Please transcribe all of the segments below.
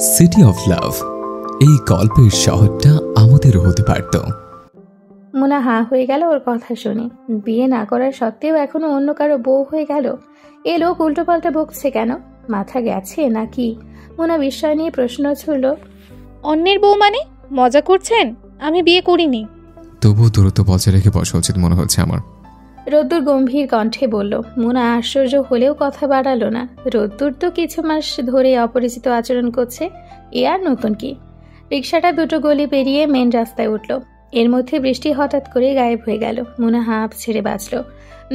City of love, এই গল্পের শহরটা আমাদেরও হতে পারত। মুনা হাঁ হয়ে গেল ওর কথা শুনে। বিয়ে না করার সত্ত্বেও এখনো অন্য কারো বউ হয়ে গেল। এ লোক উল্টোপাল্টা বকছে কেন? মাথা গেছে নাকি? মুনা বিস্ময় নিয়ে প্রশ্ন ছুড়ল, অন্যের বউ মানে? মজা করছেন? আমি বিয়ে করিনি। তবুও দূরত্ব বজায় রেখে বসা উচিত মনে হচ্ছে আমার। রোদ্দুর গম্ভীর কণ্ঠে বলল। মুনা আশ্চর্য হলেও কথা বাড়ালো না। রোদ্দুর তো কিছু মাস ধরে অপরিচিত আচরণ করছে, এ আর নতুন কি? রিক্সাটা দুটো গলি পেরিয়ে মেন রাস্তায় উঠল। এর মধ্যে বৃষ্টি হঠাৎ করে গায়েব হয়ে গেল। মুনা হাঁপ ছেড়ে বাঁচল।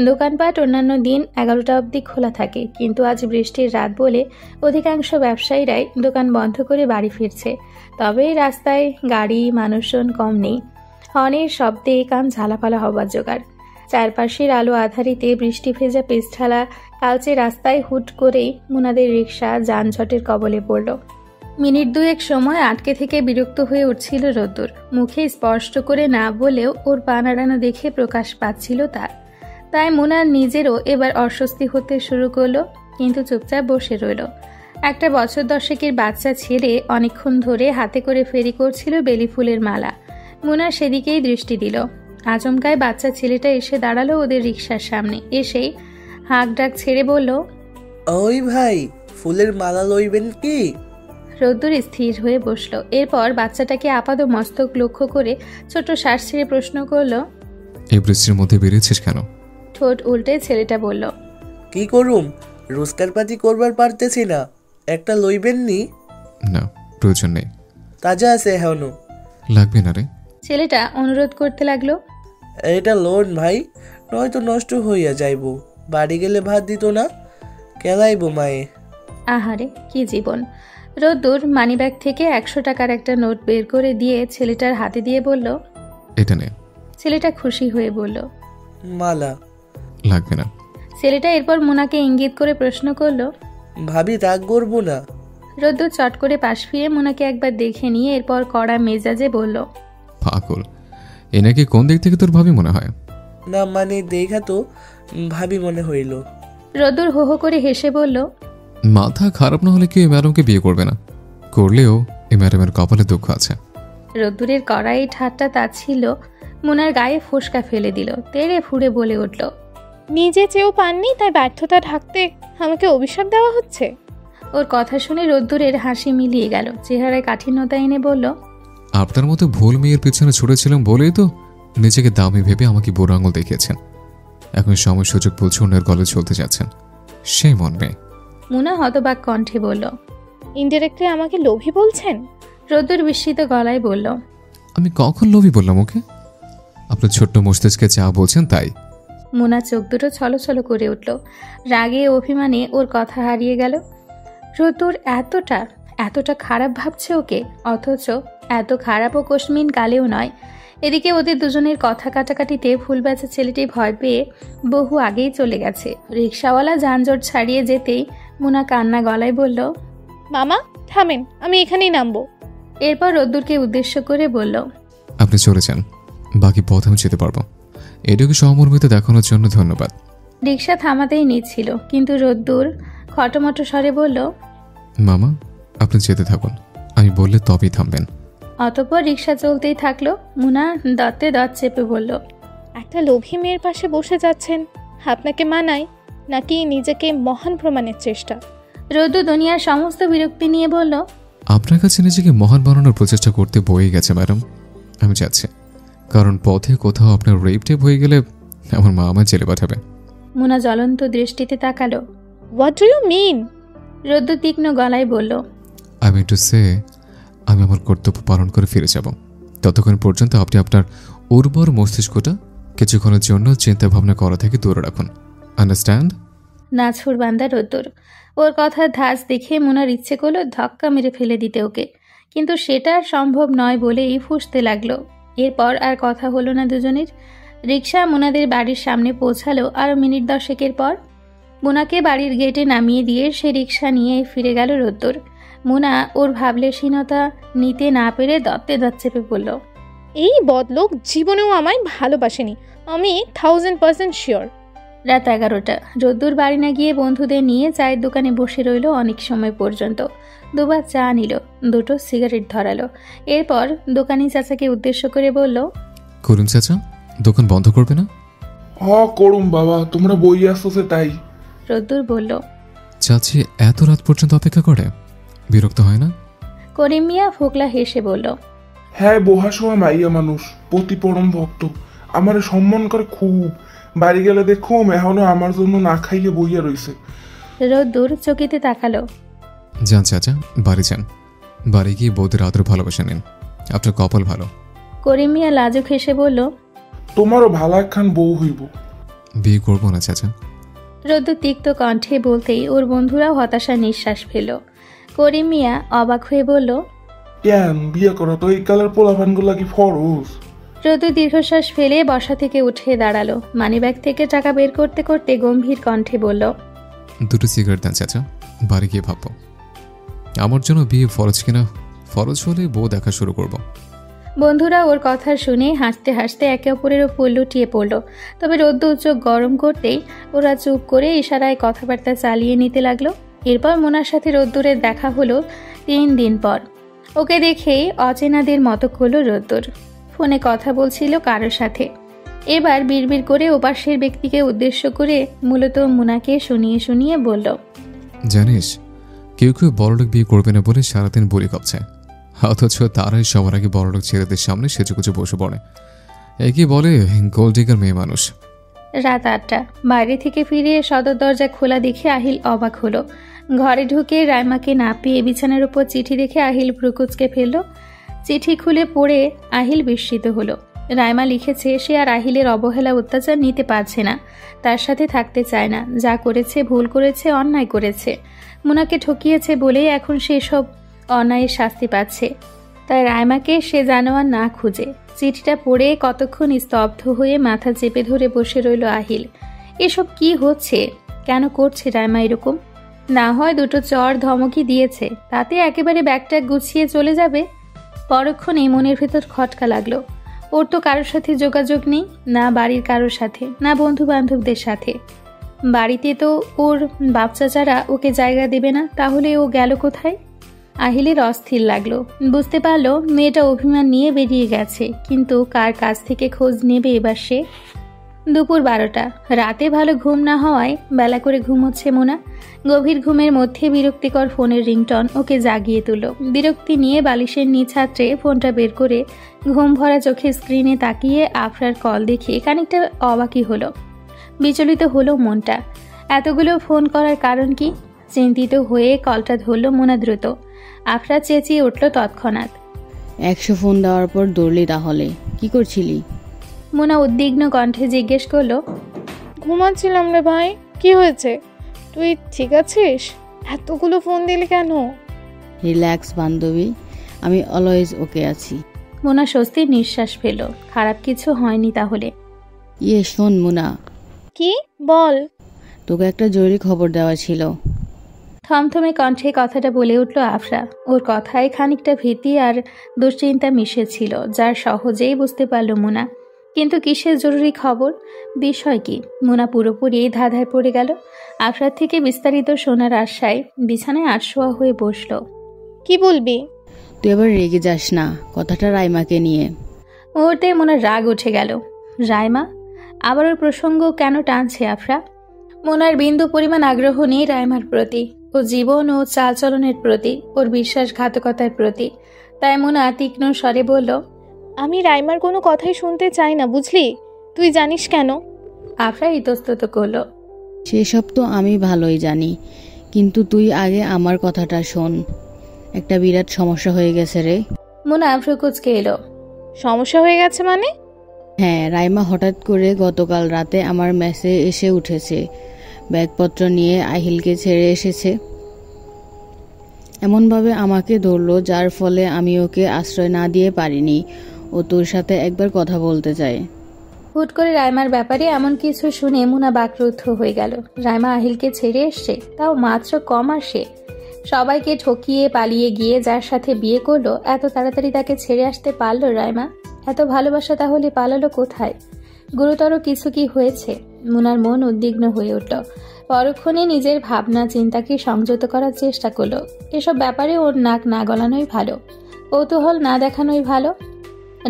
দোকানপাট অন্যান্য দিন 11টা অবধি খোলা থাকে, কিন্তু আজ বৃষ্টির রাত বলে অধিকাংশ ব্যবসায়ীরাই দোকান বন্ধ করে বাড়ি ফিরছে। তবে রাস্তায় গাড়ি মানুষজন কম নেই। হর্নের শব্দে কান ঝালাপালা হবার জোগাড়। চারপাশের আলো আধারিতে বৃষ্টি ভেজা পিচঢালা কালচে রাস্তায় হুট করেই মুনাদের রিক্সা যানজটের কবলে পড়ল। মিনিট দুয়েক সময় আটকে থেকে বিরক্ত হয়ে উঠছিল রোদ্দুর। মুখে স্পষ্ট করে না বলেও ওর পা নাড়ানো দেখে প্রকাশ পাচ্ছিল তার। তাই মুনার নিজেরও এবার অস্বস্তি হতে শুরু করলো, কিন্তু চুপচাপ বসে রইল। একটা বছর দশেকের বাচ্চা ছেলে অনেকক্ষণ ধরে হাতে করে ফেরি করছিল বেলি ফুলের মালা। মুনা সেদিকেই দৃষ্টি দিল। আচমকায় বাচ্চা ছেলেটা এসে দাঁড়ালো ওদের রিক্সার সামনে। এসেই হাঁক ডাক ছেড়ে বলল, ওই ভাই, ফুলের মালা লইবেন কি? রোদ্দুর স্থির হয়ে বসলো। এরপর বাচ্চাটাকে আপাদ মস্তক লক্ষ্য করে ছোট শ্বাস ছেড়ে প্রশ্ন করলো, এই বৃষ্টির মধ্যে বেরিয়েছিস কেন? ঠোঁট উল্টে ছেলেটা বলল, কি করুম, রোজগার পাতি করবার পারতেছি না, একটা লইবেন নি? না, প্রয়োজন নেই। তাজা আছে এখনো। লাগবে না রে। ছেলেটা অনুরোধ করতে লাগলো। এটা লোন ভাই, নয়তো নষ্ট হইয়া যাইব। বাড়ি গেলে ভাত দিত না, কেলাইব মায়ে। আহারে কি জীবন! রোদ্দুর মানিব্যাগ থেকে 100 টাকার একটা নোট বের করে দিয়ে ছেলেটার হাতে দিয়ে বলল, এটা নে। ছেলেটা খুশি হয়ে বলল, মালা লাগবে না। ছেলেটা এরপর মুনাকে ইঙ্গিত করে প্রশ্ন করলো, ভাবি রাগ করবো না? রোদ্দুর চট করে পাশ ফিরে মুনাকে একবার দেখে নিয়ে এরপর কড়া মেজাজে বলল, পাগল, এ নাকি কোন দিক থেকে তোর ভাবি মনে হয়? না মানে দেখা তো ভাবি মনে হইল। রোদ্দুর হো হো করে হেসে বলল, মাথা খারাপ না হলে কি এই ম্যাডামকে বিয়ে করবে না? করলেও এই ম্যাডামের কপালে দুঃখ আছে। রোদ্দুরের কড়াই ঠাট্টা তা ছিল মুনার গায়ে ফোসকা ফেলে দিল। তেড়ে ফুড়ে বলে উঠল, নিজে চেয়েও পাননি, তাই ব্যর্থতা ঢাকতে আমাকে অভিশাপ দেওয়া হচ্ছে। ওর কথা শুনে রোদ্দুরের হাসি মিলিয়ে গেল। চেহারায় কাঠিন্যতা এনে বলল, আপনার মতো ভুল মেয়ের পিছনে ছুটেছিলাম বলেই তো নিজেকে দামি ভেবে আমাকে বুড়ো আঙুল দেখিয়েছেন। এখন সময় সুযোগ বলছে অন্যের গলে চলতে যাচ্ছেন। সেই মন মেয়ে। মুনা হতবাক কণ্ঠে বলল, ইনডিরেক্টলি আমাকে লোভী বলছেন? রোদ্দুর বিস্মিত গলায় বলল, আমি কখন লোভী বললাম ওকে? আপনার ছোট্ট মস্তিষ্কে যা বলছেন তাই। মুনা চোখ দুটো ছলছল করে উঠল। রাগে অভিমানে ওর কথা হারিয়ে গেল। রোদ্দুর এতটা খারাপ ভাবছে ওকে, অথচ এত খারাপও কোশমিন কালেও নয়। এদিকে ওদের দুজনের কথা কাটাকাটিতে ফুল বেচা ছেলেটি ভয় পেয়ে বহু আগেই চলে গেছে। রিক্সাওয়ালা যানজট ছাড়িয়ে যেতেই মুনা কান্না গলায় বলল, মামা থামেন, আমি এখানেই নামবো। এরপর রোদ্দুরকে উদ্দেশ্য করে বলল, আপনি চলে যান, বাকি পথ আমি যেতে পারবো। এটুকু সহমর্মিতা দেখানোর জন্য ধন্যবাদ। রিক্সা থামাতেই নিচ্ছিল, কিন্তু রোদ্দুর খটোমটো স্বরে বলল, মামা আপনি যেতে থাকুন, আমি বললে তবেই থামবেন। অতঃপর রিক্সা চলতেই থাকলো। মুনা দত্তে দত চেপে বলল, একটা লোভী মেয়ের পাশে বসে যাচ্ছেন, আপনাকে মানায় নাকি নিজেকে মহান প্রমাণের চেষ্টা? রোদ্দুর দুনিয়ার সমস্ত বিরক্তি নিয়ে বলল, আপনার কাছে নিজেকে মহান বানানোর প্রচেষ্টা করতে বয়ে গেছে ম্যাডাম। আমি যাচ্ছি, কারণ পথে কোথাও আপনার রেপ টেপ হয়ে গেলে আমার মা আমার জেলে পাঠাবে। মুনা জ্বলন্ত দৃষ্টিতে তাকালো। What do you mean? রোদ্দুর তীক্ষ্ণ গলায় বলল, আমি একটু আমি আমার কর্তব্য পালন করে ফিরে যাব। ততক্ষণ পর্যন্ত আপনি আপনার উর্বর মস্তিষ্কটা কিছুক্ষণের জন্য চিন্তা ভাবনা করা থেকে দূরে রাখুন। আন্ডারস্ট্যান্ড? নাছুর বান্দা রোদ্দুর। ওর কথার ধাঁচ দেখে মুনার ইচ্ছে করলো ধাক্কা মেরে ফেলে দিতে ওকে, কিন্তু সেটা আর সম্ভব নয় বলেই ফুঁসতে লাগলো। এরপর আর কথা হলো না দুজনের। রিক্সা মুনাদের বাড়ির সামনে পৌঁছালো আরও মিনিট 10 পর। মুনাকে বাড়ির গেটে নামিয়ে দিয়ে সে রিক্সা নিয়ে ফিরে গেল রোদ্দুর। মুনা ওর ভাবলেশীনতা নিতে না পেরে দত্তে দত চেপে পড়ল, এই বদলোক জীবনেও আমায় ভালোবাসেনি, আমি 1000% শিওর। রাত 11টা। রোদ্দুর বাড়ি না গিয়ে বন্ধুদের নিয়ে চায়ের দোকানে বসে রইল অনেক সময় পর্যন্ত। দুবার চা নিল, দুটো সিগারেট ধরালো। এরপর দোকানি চাচাকে উদ্দেশ্য করে বলল, করুন চাচা, দোকান বন্ধ করবে না? করুম বাবা, তোমরা বই আসছে তাই। রোদ্দুর বলল, চাচি এত রাত পর্যন্ত অপেক্ষা করে, বিরক্ত হয় না? করিম মিয়া ফোকলা হেসে বলল, হ্যাঁ, বহার সময় মাইয়া মানুষ, প্রতি পরম ভক্ত, আমারে সম্মান করে খুব। বাড়ি গেলে দেখুম এখনো আমার জন্য না খাইয়ে বইয়া রইছে। রোদ্দুর চকিতে তাকালো। যান চাচা, বাড়ি যান। বাড়ি গিয়ে বৌদের আদর ভালোবাসা নিন, আপনার কপাল ভালো। করিম মিয়া লাজুক হেসে বলল, তোমারও ভালো একখান বউ হইব। বিয়ে করবো না চাচা। রোদ্দুর তিক্ত কণ্ঠে বলতেই ওর বন্ধুরাও হতাশার নিঃশ্বাস ফেলল। করিম মিয়া অবাক হয়ে বলল, কেন বিয়ে করো তো? এই কালের পোলাপানগুলা কি ফরজ? রোদ্দুর দীর্ঘশ্বাস ফেলে বসা থেকে উঠে দাঁড়ালো। মানিব্যাগ থেকে টাকা বের করতে করতে গম্ভীর কণ্ঠে বলল, দুটো সিগারেট দেন চাচা, বাড়ি গিয়ে ভাববো। আমার জন্য বিয়ে ফরজ কিনা, ফরজ হলে বউ দেখা শুরু করব। বন্ধুরা ওর কথা শুনে হাসতে হাসতে একে অপরের ওপর লুটিয়ে পড়ল। তবে রোদ্দুর চোখ গরম করতেই ওরা চুপ করে ইশারায় কথাবার্তা চালিয়ে নিতে লাগলো। এরপর মোনার সাথে রোদ্দুরের দেখা হলো 3 দিন পর। ওকে দেখেই অচেনাদের মতো করলো রোদ্দুর। ফোনে কথা বলছিল কারোর সাথে। এবার বিড়বিড় করে ওপাশের ব্যক্তিকে উদ্দেশ্য করে মূলত মুনাকে শুনিয়ে শুনিয়ে বলল, জানিস, কেউ কেউ বড়লোক বিয়ে করবে না বলে সারাদিন বলি কাঁপছে, অথচ তারাই সবার আগে বড়লোক ছেলেদের সামনে সেজেগুজে বসে পড়ে। একে বলে গোল্ড ডিগার মেয়ে মানুষ। রাত 8টা। বাইরে থেকে ফিরে সদর দরজা খোলা দেখে আহিল অবাক হলো। ঘরে ঢুকে রাইমাকে না পেয়ে বিছানার উপর চিঠি দেখে আহিল ভ্রুকুচকে ফেলল। চিঠি খুলে পড়ে আহিল বিস্মিত হলো। রাইমা লিখেছে সে আর আহিলের অবহেলা অত্যাচার নিতে পারছে না, তার সাথে থাকতে চায় না। যা করেছে ভুল করেছে, অন্যায় করেছে। মুনাকে ঠকিয়েছে বলেই এখন সে সব অন্যায়ের শাস্তি পাচ্ছে। তাই রাইমাকে সে জানোয়ার না খুঁজে। চিঠিটা পড়ে কতক্ষণ স্তব্ধ হয়ে মাথা চেপে ধরে বসে রইল আহিল। এসব কি হচ্ছে? কেন করছে রাইমা এরকম? না হয় দুটো চর ধমকি দিয়েছে, তাতে একেবারে ব্যাগটা গুছিয়ে চলে যাবে। পরক্ষণে মনের ভেতর খটকা লাগলো। ওর তো কারোর সাথে যোগাযোগ নেই, না বাড়ির কারোর সাথে, না বন্ধু বান্ধবদের সাথে। বাড়িতে তো ওর বাপ চাচারা ওকে জায়গা দেবে না, তাহলে ও গেল কোথায়? আহিলের অস্থির লাগলো। বুঝতে পারলো মেয়েটা অভিমান নিয়ে বেরিয়ে গেছে, কিন্তু কার কাছ থেকে খোঁজ নেবে এবার সে? দুপুর 12টা। রাতে ভালো ঘুম না হওয়ায় বেলা করে ঘুমোচ্ছে মোনা। গভীর ঘুমের মধ্যে বিরক্তিকর ফোনের রিংটন ওকে জাগিয়ে তুলল। বিরক্তি নিয়ে বালিশের নিচ হাতড়ে ফোনটা বের করে ঘুম ভরা চোখে স্ক্রিনে তাকিয়ে আফরার কল দেখে খানিকটা অবাকই হলো। বিচলিত হলো মনটা। এতগুলো ফোন করার কারণ কি? চিন্তিত হয়ে কলটা ধরল মোনা দ্রুত। আফরা চেঁচিয়ে উঠল তৎক্ষণাৎ, 100 ফোন দেওয়ার পর দৌড়লি, তাহলে কি করছিলি? মোনা উদ্বিগ্ন কণ্ঠে জিজ্ঞেস করলো, ঘুমাচ্ছিলাম রে ভাই। কি হয়েছে? তুই ঠিক আছিস? এতগুলো ফোন দিলি কেন? রিল্যাক্স বান্ধবী, আমি অলওয়েজ ওকে আছি। মোনা স্বস্তির নিঃশ্বাস ফেল। খারাপ কিছু হয়নি তাহলে? শোন মুনা, কি বল? তোকে একটা জরুরি খবর দেওয়া ছিল। থমথমে কণ্ঠে কথাটা বলে উঠল আফরা। ওর কথায় খানিকটা ভীতি আর দুশ্চিন্তা মিশেছিল, যার সহজেই বুঝতে পারল মোনা। কিন্তু কিসের জরুরি খবর? বিষয় কি? মোনা পুরোপুরি ধাঁধায় পড়ে গেল। আফরার থেকে বিস্তারিত শোনার আশায় বিছানায় আটশোয়া হয়ে বসল। কি বলবি? তুই এবার রেগে যাস না, কথাটা রাইমাকে নিয়ে। মুহূর্তে মোনার রাগ উঠে গেল। রাইমা? আবার ওর প্রসঙ্গ কেন টানছে আফরা? মোনার বিন্দু পরিমাণ আগ্রহ নেই রাইমার প্রতি, ও জীবন ও চালচলনের প্রতি, ওর বিশ্বাসঘাতকতার প্রতি। তাই মোনা তীক্ষ্ণ স্বরে বলল, আমি রাইমার কোনো কথাই শুনতে চাই না, বুঝলি? তুই জানিস কেন? আফরা ইতস্তত করল। সেসব তো আমি ভালোই জানি, কিন্তু তুই আগে আমার কথাটা শোন। একটা বিরাট সমস্যা হয়ে গেছে রে। মোনা ভ্রুকুচকে এলো। সমস্যা হয়ে গেছে মানে? হ্যাঁ, রাইমা হঠাৎ করে গতকাল রাতে আমার মেসে এসে উঠেছে। ব্যাগপত্র নিয়ে আহিলকে ছেড়ে এসেছে। এমনভাবে আমাকে ধরলো যার ফলে আমি ওকে আশ্রয় না দিয়ে পারিনি। ও তোর সাথে একবার কথা বলতে চায়। হুট করে রাইমার ব্যাপারে এমন কিছু শুনে মোনা বাকরুদ্ধ হয়ে গেল। রাইমা আহিলকে ছেড়ে এসছে, তাও মাত্র কম আসে। সবাইকে ঠকিয়ে পালিয়ে গিয়ে যার সাথে বিয়ে করলো, এত তাড়াতাড়ি তাকে ছেড়ে আসতে পারলো রাইমা? এত ভালোবাসা তাহলে পালালো কোথায়? গুরুতর কিছু কি হয়েছে? মুনার মন উদ্বিগ্ন হয়ে উঠল। পরক্ষণে নিজের ভাবনা চিন্তাকে সংযত করার চেষ্টা করলো। এসব ব্যাপারে ওর নাক না গলানোই ভালো, কৌতূহল না দেখানোই ভালো।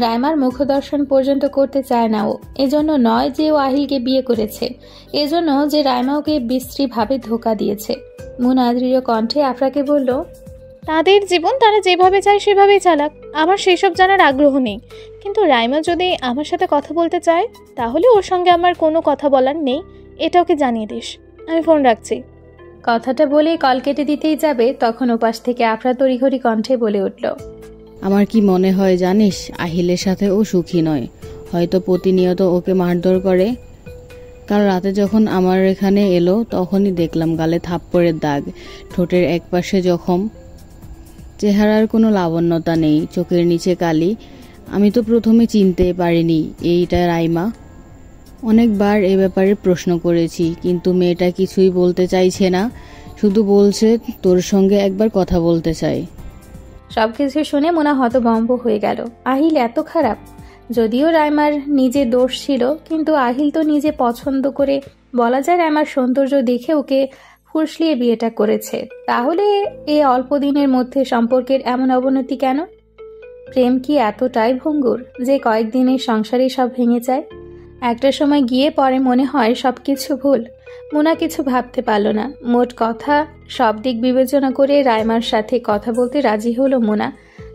রাইমার মুখদর্শন পর্যন্ত করতে চায় না ও। এজন্য নয় যে ও আহিলকে বিয়ে করেছে, এজন্য যে রাইমা ওকে বিশ্রীভাবে ধোঁকা দিয়েছে। মুনা দৃঢ় কণ্ঠে আফরাকে বলল, তাদের জীবন তারা যেভাবে চায় সেভাবেই চালাক, আমার সেসব জানার আগ্রহ নেই। কিন্তু রাইমা যদি আমার সাথে কথা বলতে চায় তাহলে ওর সঙ্গে আমার কোনো কথা বলার নেই, এটা ওকে জানিয়ে দিস। আমি ফোন রাখছি। কথাটা বলে কল কেটে দিতেই যাবে, তখন ওপাশ থেকে আফরা তড়িঘড়ি কণ্ঠে বলে উঠল, আমার কি মনে হয় জানিস, আহিলের সাথে ও সুখী নয়। হয়তো প্রতিনিয়ত ওকে মারধর করে। কাল রাতে যখন আমার এখানে এলো তখনই দেখলাম গালে থাপ্পড়ের দাগ, ঠোঁটের একপাশে জখম, চেহারার কোনো লাবণ্যতা নেই, চোখের নিচে কালি। আমি তো প্রথমে চিনতে পারিনি এইটা রাইমা। অনেকবার এ ব্যাপারে প্রশ্ন করেছি, কিন্তু মেয়েটা কিছুই বলতে চাইছে না, শুধু বলছে তোর সঙ্গে একবার কথা বলতে চাই। সবকিছু শুনে মোনা হতভম্ব হয়ে গেল। আহিল এত খারাপ? যদিও রাইমার নিজে দোষ ছিল, কিন্তু আহিল তো নিজে পছন্দ করে, বলা যায় রাইমার সৌন্দর্য দেখে ওকে ফুসলিয়ে বিয়েটা করেছে। তাহলে এ অল্প দিনের মধ্যে সম্পর্কের এমন অবনতি কেন? প্রেম কি এতটাই ভঙ্গুর যে কয়েকদিনের সংসারে সব ভেঙে যায়? একটা সময় গিয়ে পরে মনে হয় সবকিছু ভুল। মোনা কিছু ভাবতে পারল না। মোট কথা, সব দিক বিবেচনা করে রাইমার সাথে কথা বলতে রাজি হলো মোনা,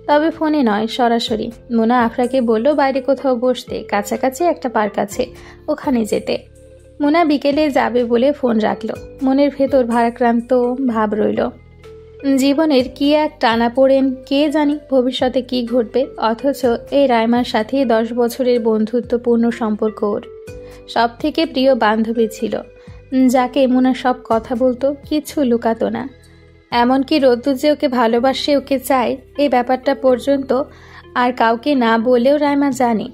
তবে ফোনে নয়, সরাসরি। মোনা আফরাকে বলল বাইরে কোথাও বসতে, কাছাকাছি একটা পার্ক আছে, ওখানে যেতে। মোনা বিকেলে যাবে বলে ফোন রাখলো। মনের ভেতর ভারাক্রান্ত ভাব রইল। জীবনের কি এক টানাপোড়েন, কে জানি ভবিষ্যতে কি ঘটবে। অথচ এই রাইমার সাথে 10 বছরের বন্ধুত্বপূর্ণ সম্পর্ক ওর। সব থেকে প্রিয় বান্ধবী ছিল, যাকে মোনা সব কথা বলতো, কিছু লুকাতো না। এমনকি রোদ্দুর যে ওকে ভালোবাসে, ওকে চায়, এই ব্যাপারটা পর্যন্ত আর কাউকে না বলেও রাইমা জানে।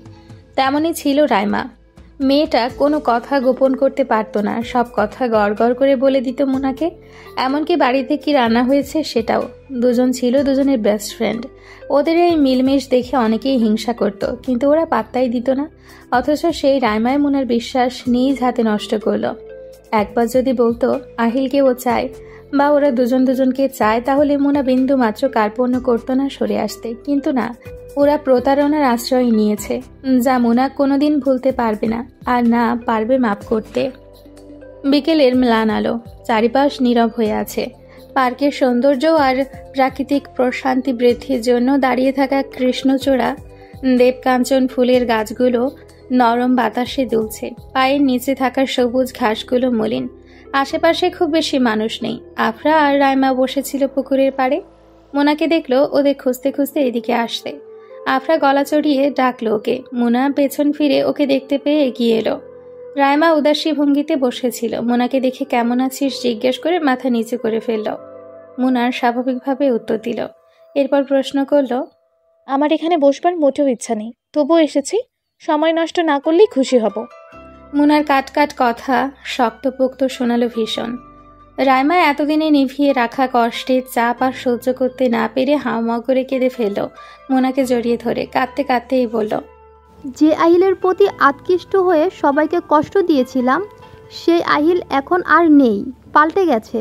তেমনই ছিল রাইমা। মেয়েটা কোনো কথা গোপন করতে পারতো না, সব কথা গড় করে বলে দিত মোনাকে। এমনকি বাড়িতে কি রান্না হয়েছে সেটাও। দুজন ছিল দুজনের বেস্ট ফ্রেন্ড। ওদের এই মিলমেশ দেখে অনেকেই হিংসা করত, কিন্তু ওরা পাত্তাই দিত না। অথচ সেই রাইমায় মোনার বিশ্বাস নিজ হাতে নষ্ট করলো। একবার যদি বলতো আহিলকে ও চায়, বা ওরা দুজনকে চায়, তাহলে মোনা বিন্দু মাত্র কার্পণ্য করতো না সরে আসতে। কিন্তু না, ওরা প্রতারণার আশ্রয় নিয়েছে, যা মোনা কোনোদিন ভুলতে পারবে না, আর না পারবে মাপ করতে। বিকেলের ম্লান আলো, চারিপাশ নীরব হয়ে আছে। পার্কের সৌন্দর্য আর প্রাকৃতিক প্রশান্তি বৃদ্ধির জন্য দাঁড়িয়ে থাকা কৃষ্ণচূড়া, দেবকাঞ্চন ফুলের গাছগুলো নরম বাতাসে দুলছে। পায়ের নিচে থাকা সবুজ ঘাসগুলো মলিন। আশেপাশে খুব বেশি মানুষ নেই। আফরা আর রাইমা বসেছিল পুকুরের পাড়ে। মোনাকে দেখলো ওদের খুঁজতে খুঁজতে এদিকে আসতে। আফরা গলা চড়িয়ে ডাকলো ওকে। মোনা পেছন ফিরে ওকে দেখতে পেয়ে এগিয়ে এলো। রাইমা উদাসী ভঙ্গিতে বসেছিল। মোনাকে দেখে কেমন আছিস জিজ্ঞেস করে মাথা নিচু করে ফেলল। মোনার স্বাভাবিকভাবে উত্তর দিল। এরপর প্রশ্ন করলো, আমার এখানে বসবার মোটেও ইচ্ছা নেই, তবুও এসেছি। সময় নষ্ট না করলেই খুশি হব। মোনার কাট কথা শক্তপোক্ত শোনালো ভীষণ। রাইমা এতদিনে নিভিয়ে রাখা কষ্টের চাপ আর সহ্য করতে না পেরে হাওমাও করে কেঁদে ফেলল। মোনাকে জড়িয়ে ধরে কাঁদতে কাঁদতেই বলল, যে আহিলের প্রতি আকৃষ্ট হয়ে সবাইকে কষ্ট দিয়েছিলাম, সেই আহিল এখন আর নেই, পাল্টে গেছে,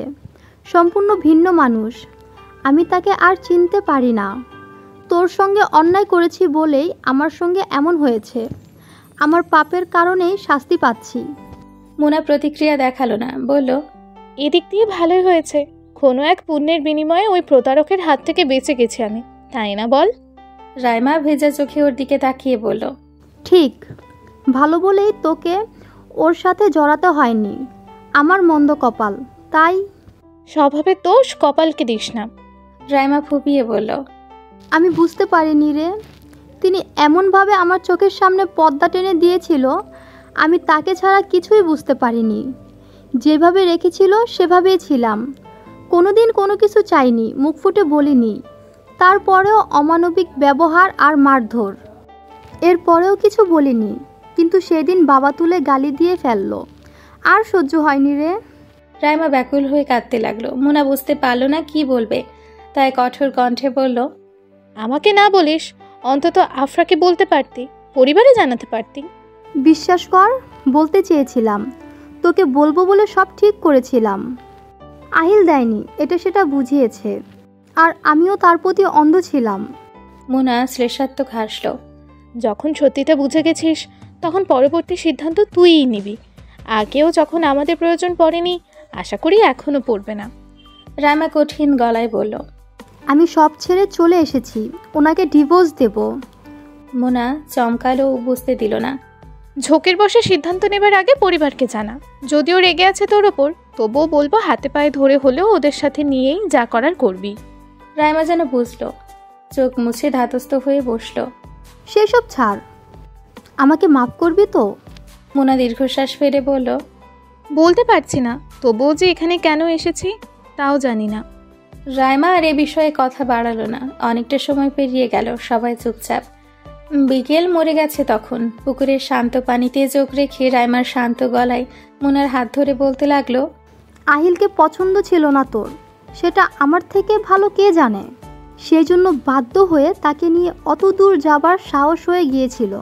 সম্পূর্ণ ভিন্ন মানুষ। আমি তাকে আর চিনতে পারি না। তোর সঙ্গে অন্যায় করেছি বলেই আমার সঙ্গে এমন হয়েছে। আমার পাপের কারণেই শাস্তি পাচ্ছি। মোনা প্রতিক্রিয়া দেখালো না, বলল, এদিক দিয়ে ভালোই হয়েছে। কোনো এক পুণ্যের বিনিময়ে ওই প্রতারকের হাত থেকে বেঁচে গেছি আমি, তাই না বল? রাইমা ভেজা চোখে ওর দিকে তাকিয়ে বলল, ঠিক, ভালো বলেই তোকে ওর সাথে জড়াতে হয়নি। আমার মন্দ কপাল, তাই। স্বভাবে দোষ, কপালকে দিস না। রাইমা ফুপিয়ে বলল, আমি বুঝতে পারিনি রে। তিনি এমনভাবে আমার চোখের সামনে পর্দা টেনে দিয়েছিল, আমি তাকে ছাড়া কিছুই বুঝতে পারিনি। যেভাবে রেখেছিল সেভাবেই ছিলাম। কোনোদিন কোনো কিছু চাইনি, মুখ ফুটে বলিনি। তারপরেও অমানবিক ব্যবহার আর মারধর, এরপরেও কিছু বলিনি। কিন্তু সেদিন বাবা তুলে গালি দিয়ে ফেললো, আর সহ্য হয়নি রে। রাইমা ব্যাকুল হয়ে কাঁদতে লাগলো। মোনা বুঝতে পারল না কি বলবে, তাই কঠোর কণ্ঠে বলল, আমাকে না বলিস, অন্তত আফরাকে বলতে পারতি, পরিবারে জানাতে পারতি। বিশ্বাস কর, বলতে চেয়েছিলাম, তোকে বলবো বলে সব ঠিক করেছিলাম। আহিল দেয়নি, এটা সেটা বুঝিয়েছে, আর আমিও তার প্রতি অন্ধ ছিলাম। মোনা শ্লেষাত্মক হাসল। যখন সত্যিটা বুঝে গেছিস তখন পরবর্তী সিদ্ধান্ত তুইই নিবি। আগেও যখন আমাদের প্রয়োজন পড়েনি, আশা করি এখনও পড়বে না। রাইমা কঠিন গলায় বলল। আমি সব ছেড়ে চলে এসেছি, ওনাকে ডিভোর্স দেব। মোনা চমকালো, বুঝতে দিল না। ঝোঁকের বসে সিদ্ধান্ত নেবার আগে পরিবারকে জানা। যদিও রেগে আছে তোর ওপর, তবুও বলবো হাতে পায়ে ধরে হলেও ওদের সাথে নিয়েই যা করার করবি। রাইমা যেন বুঝল, চোখ মুছে ধাতস্থ হয়ে বসল। সেসব ছাড়, আমাকে মাফ করবি তো? মোনা দীর্ঘশ্বাস ফেলে বলল। বলতে পারছি না, তবুও যে এখানে কেন এসেছি তাও জানি না। রাইমা আর এ বিষয়ে কথা বাড়ালো না। অনেকটা সময় পেরিয়ে গেল, সবাই চুপচাপ। বিকেল মরে গেছে তখন। পুকুরের শান্ত পানিতে চোখ রেখে রাইমার শান্ত গলায় মোনার হাত ধরে বলতে লাগলো, আহিলকে পছন্দ ছিল না তোর, সেটা আমার থেকে ভালো কে জানে। সেই জন্য বাধ্য হয়ে তাকে নিয়ে অত দূর যাবার সাহস হয়ে গিয়েছিল।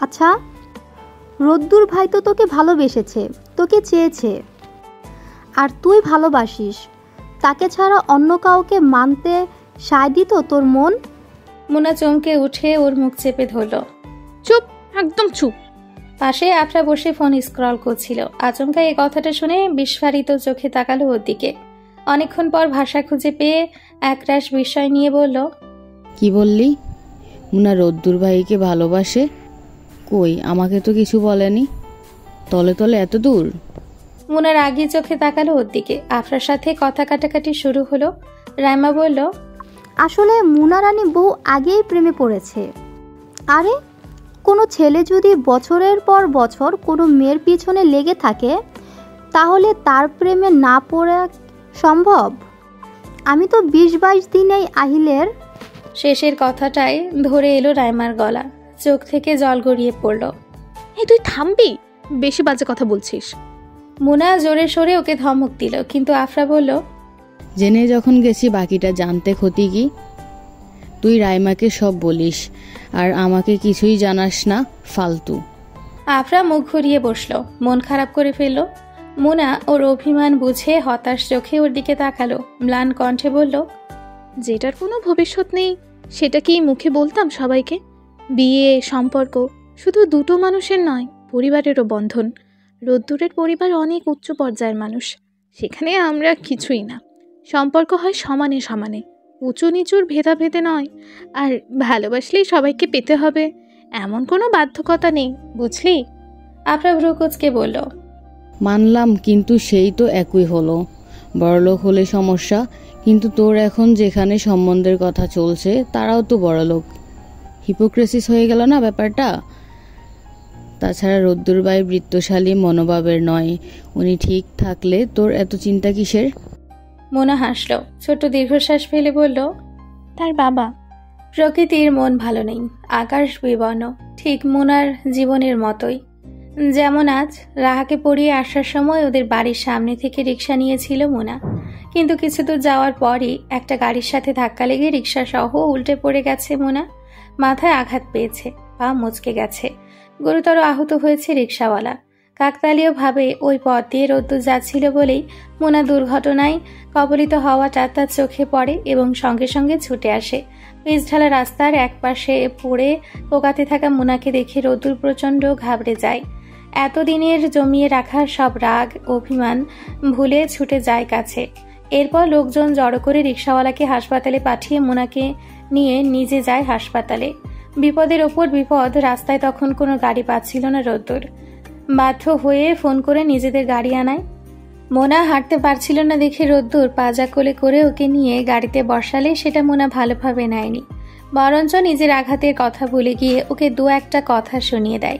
আচ্ছা, রোদ্দুর ভাই তো তোকে ভালোবেসেছে, তোকে চেয়েছে, আর তুই ভালোবাসিস। তাকে ছাড়া অন্য কাউকে মানতে সায় দিত তোর মন? মোনা চমকে উঠে ওর মুখ চেপে ধরল। চুপ, একদম চুপ। পাশে আফরা বসে ফোন স্ক্রল করছিল। আচমকা এই কথাটা শুনে বিস্ফারিত চোখে তাকালো ওর দিকে। অনেকক্ষণ পর ভাষা খুঁজে পেয়ে একরাশ বিস্ময় নিয়ে বলল, কি বললি? মুনা রোদ্দুর ভাইকে ভালোবাসে? কই, আমাকে তো কিছু বলেনি। তলে তলে এত দূর? মোনার আগে চোখে তাকালো ওর দিকে। আফরার সাথে কথা কাটাকাটি শুরু হলো। রাইমা বলল, আসলে মুনা রানী বহু আগেই প্রেমে পড়েছে। আরে, কোনো ছেলে যদি বছরের পর বছর কোনো মেয়ের পিছনে লেগে থাকে, তাহলে তার প্রেমে না পড়া সম্ভব? আমি তো 20-22 দিনেই আহিলের। শেষের কথাটাই ধরে এলো রাইমার গলা। চোখ থেকে জল গড়িয়ে পড়ল। এই তুই থামবি? বেশি বাজে কথা বলছিস। মোনা জোরে সোরে ওকে ধমক দিল, কিন্তু আফরা বলল, জেনে যখন গেছি বাকিটা জানতে ক্ষতি কি? তুই রাইমাকে সব বলিস আর আমাকে কিছুই জানাস না, ফালতু। আফরা মুখ ঘুরিয়ে বসলো, মন খারাপ করে ফেলল। মোনা ওর অভিমান বুঝে হতাশ চোখে ওর দিকে তাকালো, ম্লান কণ্ঠে বলল, যেটার কোনো ভবিষ্যৎ নেই সেটা কি মুখে বলতাম সবাইকে? বিয়ে, সম্পর্ক শুধু দুটো মানুষের নয়, পরিবারেরও বন্ধন। রোদ্দুরের পরিবার অনেক উচ্চ পর্যায়ের মানুষ, সেখানে আমরা কিছুই না। সম্পর্ক হয় সমানে সমানে, উঁচু নিচুর ভেদাভেদে নয়। আর ভালোবাসলেই সবাইকে পেতে হবে এমন কোনো বাধ্যকতা নেই, বুঝলি? আফরা ভ্রুকুচকে বলল, মানলাম, কিন্তু সেই তো একই হলো। বড়লোক হলে সমস্যা, কিন্তু তোর এখন যেখানে সম্বন্ধের কথা চলছে তারাও তো বড়লোক। হিপোক্রেসিস হয়ে গেল না ব্যাপারটা? তাছাড়া রোদ্দুর ভাই বৃত্তশালী মনোভাবের নয়, উনি ঠিক থাকলে তোর এত চিন্তা কিসের? মোনা হাসল, ছোট দীর্ঘশ্বাস ফেলে বলল, তার বাবা। প্রকৃতির মন ভালো নেই, আকাশ বিবর্ণ, ঠিক মোনার জীবনের মতোই। যেমন আজ রাহাকে পড়িয়ে আসার সময় ওদের বাড়ির সামনে থেকে রিক্সা নিয়েছিল মোনা, কিন্তু কিছু দূর যাওয়ার পরই একটা গাড়ির সাথে ধাক্কা লেগে রিক্সা সহ উল্টে পড়ে গেছে মোনা। মাথায় আঘাত পেয়েছে, পা মুচকে গেছে, গুরুতর আহত হয়েছে রিক্সাওয়ালা। কাকতালীয়ভাবে ওই পথ দিয়ে রোদ্দুর যাচ্ছিল বলেই মোনা দুর্ঘটনায় কবলিত হওয়াটা তার চোখে পড়ে এবং সঙ্গে সঙ্গে ছুটে আসে। পিচঢালা রাস্তার একপাশে পড়ে পোকাতে থাকা মোনাকে দেখে রোদ্দুর প্রচণ্ড ঘাবড়ে যায়। এতদিনের জমিয়ে রাখা সব রাগ অভিমান ভুলে ছুটে যায় কাছে। এরপর লোকজন জড়ো করে রিক্সাওয়ালাকে হাসপাতালে পাঠিয়ে মোনাকে নিয়ে নিজে যায় হাসপাতালে। বিপদের ওপর বিপদ, রাস্তায় তখন কোনো গাড়ি পাচ্ছিল না রোদ্দুর। বাধ্য হয়ে ফোন করে নিজেদের গাড়ি আনায়। মোনা হাঁটতে পারছিল না দেখে রোদ্দুর পাজা কোলে করে ওকে নিয়ে গাড়িতে বসালে সেটা মোনা ভালোভাবে নেয়নি, বরঞ্চ নিজের আঘাতের কথা ভুলে গিয়ে ওকে দু একটা কথা শুনিয়ে দেয়।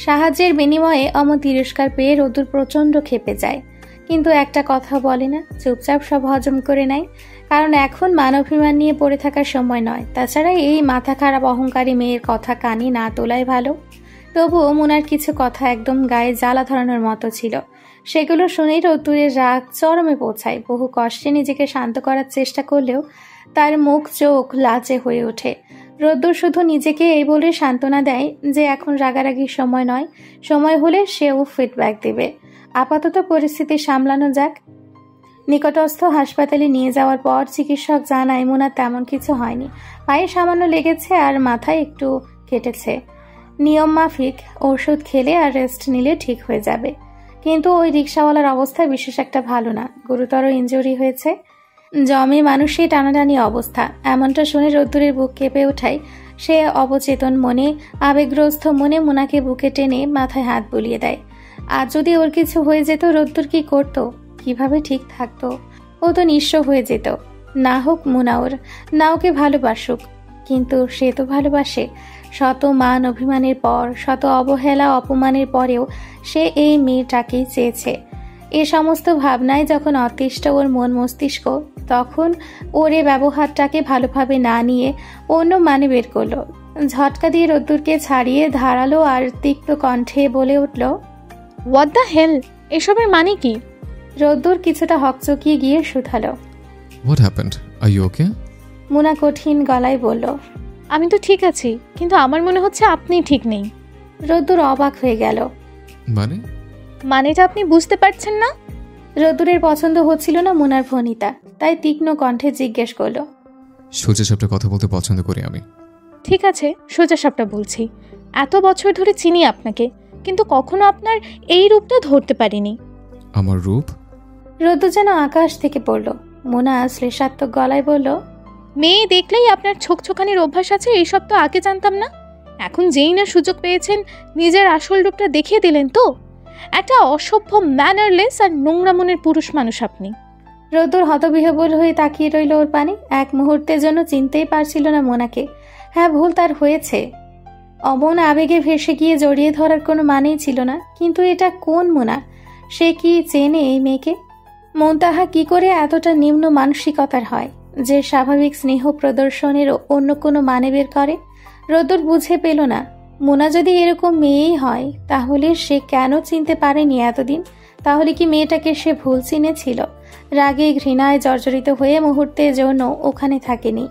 সাহায্যের বিনিময়ে অমন তিরস্কার পেয়ে রোদ্দুর প্রচণ্ড ক্ষেপে যায়, কিন্তু একটা কথা বলে না, চুপচাপ সব হজম করে নেয়। কারণ এখন মানবাভিমান নিয়ে পড়ে থাকার সময় নয়। তাছাড়া এই মাথা খারাপ অহংকারী মেয়ের কথা কানে না তোলাই ভালো। তবুও মোনার কিছু কথা একদম গায়ে জ্বালা ধরানোর মতো ছিল। সেগুলো শুনেই রোদ্দুরের রাগ চরমে পৌঁছায়। বহু কষ্টে নিজেকে শান্ত করার চেষ্টা করলেও তার মুখ চোখ লাজে হয়ে ওঠে। রোদ্দুর শুধু নিজেকে এই বলে সান্ত্বনা দেয় যে এখন রাগারাগির সময় নয়, সময় হলে সেও ফিডব্যাক দেবে। আপাতত পরিস্থিতি সামলানো যাক। নিকটস্থ হাসপাতালে নিয়ে যাওয়ার পর চিকিৎসক জানায় মুনার তেমন কিছু হয়নি, পায়ে সামান্য লেগেছে আর মাথায় একটু কেটেছে। নিয়ম মাফিক ওষুধ খেলে আর রেস্ট নিলে ঠিক হয়ে যাবে। কিন্তু ওই রিক্সাওয়ালার অবস্থা বিশেষ একটা ভালো না, গুরুতর ইনজুরি হয়েছে, জমে মানুষই টানাটানি অবস্থা। এমনটা শুনে রোদ্দুরের বুক কেঁপে ওঠায় সে অবচেতন মনে আবেগগ্রস্ত মনে মুনাকে বুকে টেনে মাথায় হাত বুলিয়ে দেয়। আর যদি ওর কিছু হয়ে যেত রোদ্দুর কি করত, কিভাবে ঠিক থাকতো? ও তো নিঃস্ব হয়ে যেত। না হোক মুনা ওর, না ওকে ভালোবাসুক, কিন্তু সে তো ভালোবাসে। শত মান অভিমানের পর, শত অবহেলা অপমানের পরেও সে এই মেয়েটাকেই চেয়েছে। এ সমস্ত ভাবনায় যখন অতিষ্ঠ ওর মন মস্তিষ্ক, তখন ওর এ ব্যবহারটাকে ভালোভাবে না নিয়ে অন্য মানে বের করলো। ঝটকা দিয়ে রোদ্দুরকে ছাড়িয়ে ধারালো আর তিক্ত কণ্ঠে বলে উঠল, হোয়াট দ্য হেল, এসবের মানে কি? রোদ্দুর কিছুটা হকচকিয়ে গিয়ে শুধালো। What happened, are you okay? Muna কঠিন গলায় বলল, আমি তো ঠিক আছি, কিন্তু আমার মনে হচ্ছে আপনি ঠিক নেই। রোদ্দুর অবাক হয়ে গেল। মানেটা আপনি বুঝতে পারছেন না? রোদ্দুরের পছন্দ হচ্ছিল না মুনার ভনিতা, তাই তীক্ষ্ণ কণ্ঠে জিজ্ঞেস করলো। সোজা সাপটা কথা বলতে পছন্দ করি আমি। ঠিক আছে, সোজা সাপটা বলছি। এত বছর ধরে চিনি আপনাকে, কিন্তু কখনো আপনার এই রূপটা ধরতে পারিনি। আমার রূপ? রোদ্দুর যেন আকাশ থেকে পড়ল। মুনা শ্লেষাত্মক গলায় বলল, মেয়ে দেখলেই আপনার ছোকছোকানির অভ্যাস আছে, এইসব তো আগে জানতাম না। এখন যেই না সুযোগ পেয়েছেন নিজের আসল রূপটা দেখিয়ে দিলেন তো। একটা অসভ্য, ম্যানারলেস আর নোংরা মনের পুরুষ মানুষ আপনি। রোদ্দুর হতবিহ্বল হয়ে তাকিয়ে রইল ওর পানে। এক মুহূর্তের জন্য চিনতেই পারছিল না মোনাকে। হ্যাঁ, ভুল তার হয়েছে। অমন আবেগে ভেসে গিয়ে জড়িয়ে ধরার কোনো মানেই ছিল না। কিন্তু এটা কোন মোনা? সে কি চেনে এই মেয়েকে? মন তাহা কি করে এতটা নিম্ন মানসিকতার হয় যে স্বাভাবিক স্নেহ প্রদর্শনের অন্য কোনো মানে বের করে? রোদ্দুর বুঝে পেল না। মোনা যদি এরকম মেয়েই হয়, তাহলে সে কেন চিনতে পারেনি এতদিন? তাহলে কি মেয়েটাকে সে ভুল চিনেছিল? রাগে ঘৃণায় জর্জরিত হয়ে মুহূর্তের জন্য ওখানে থাকেনি।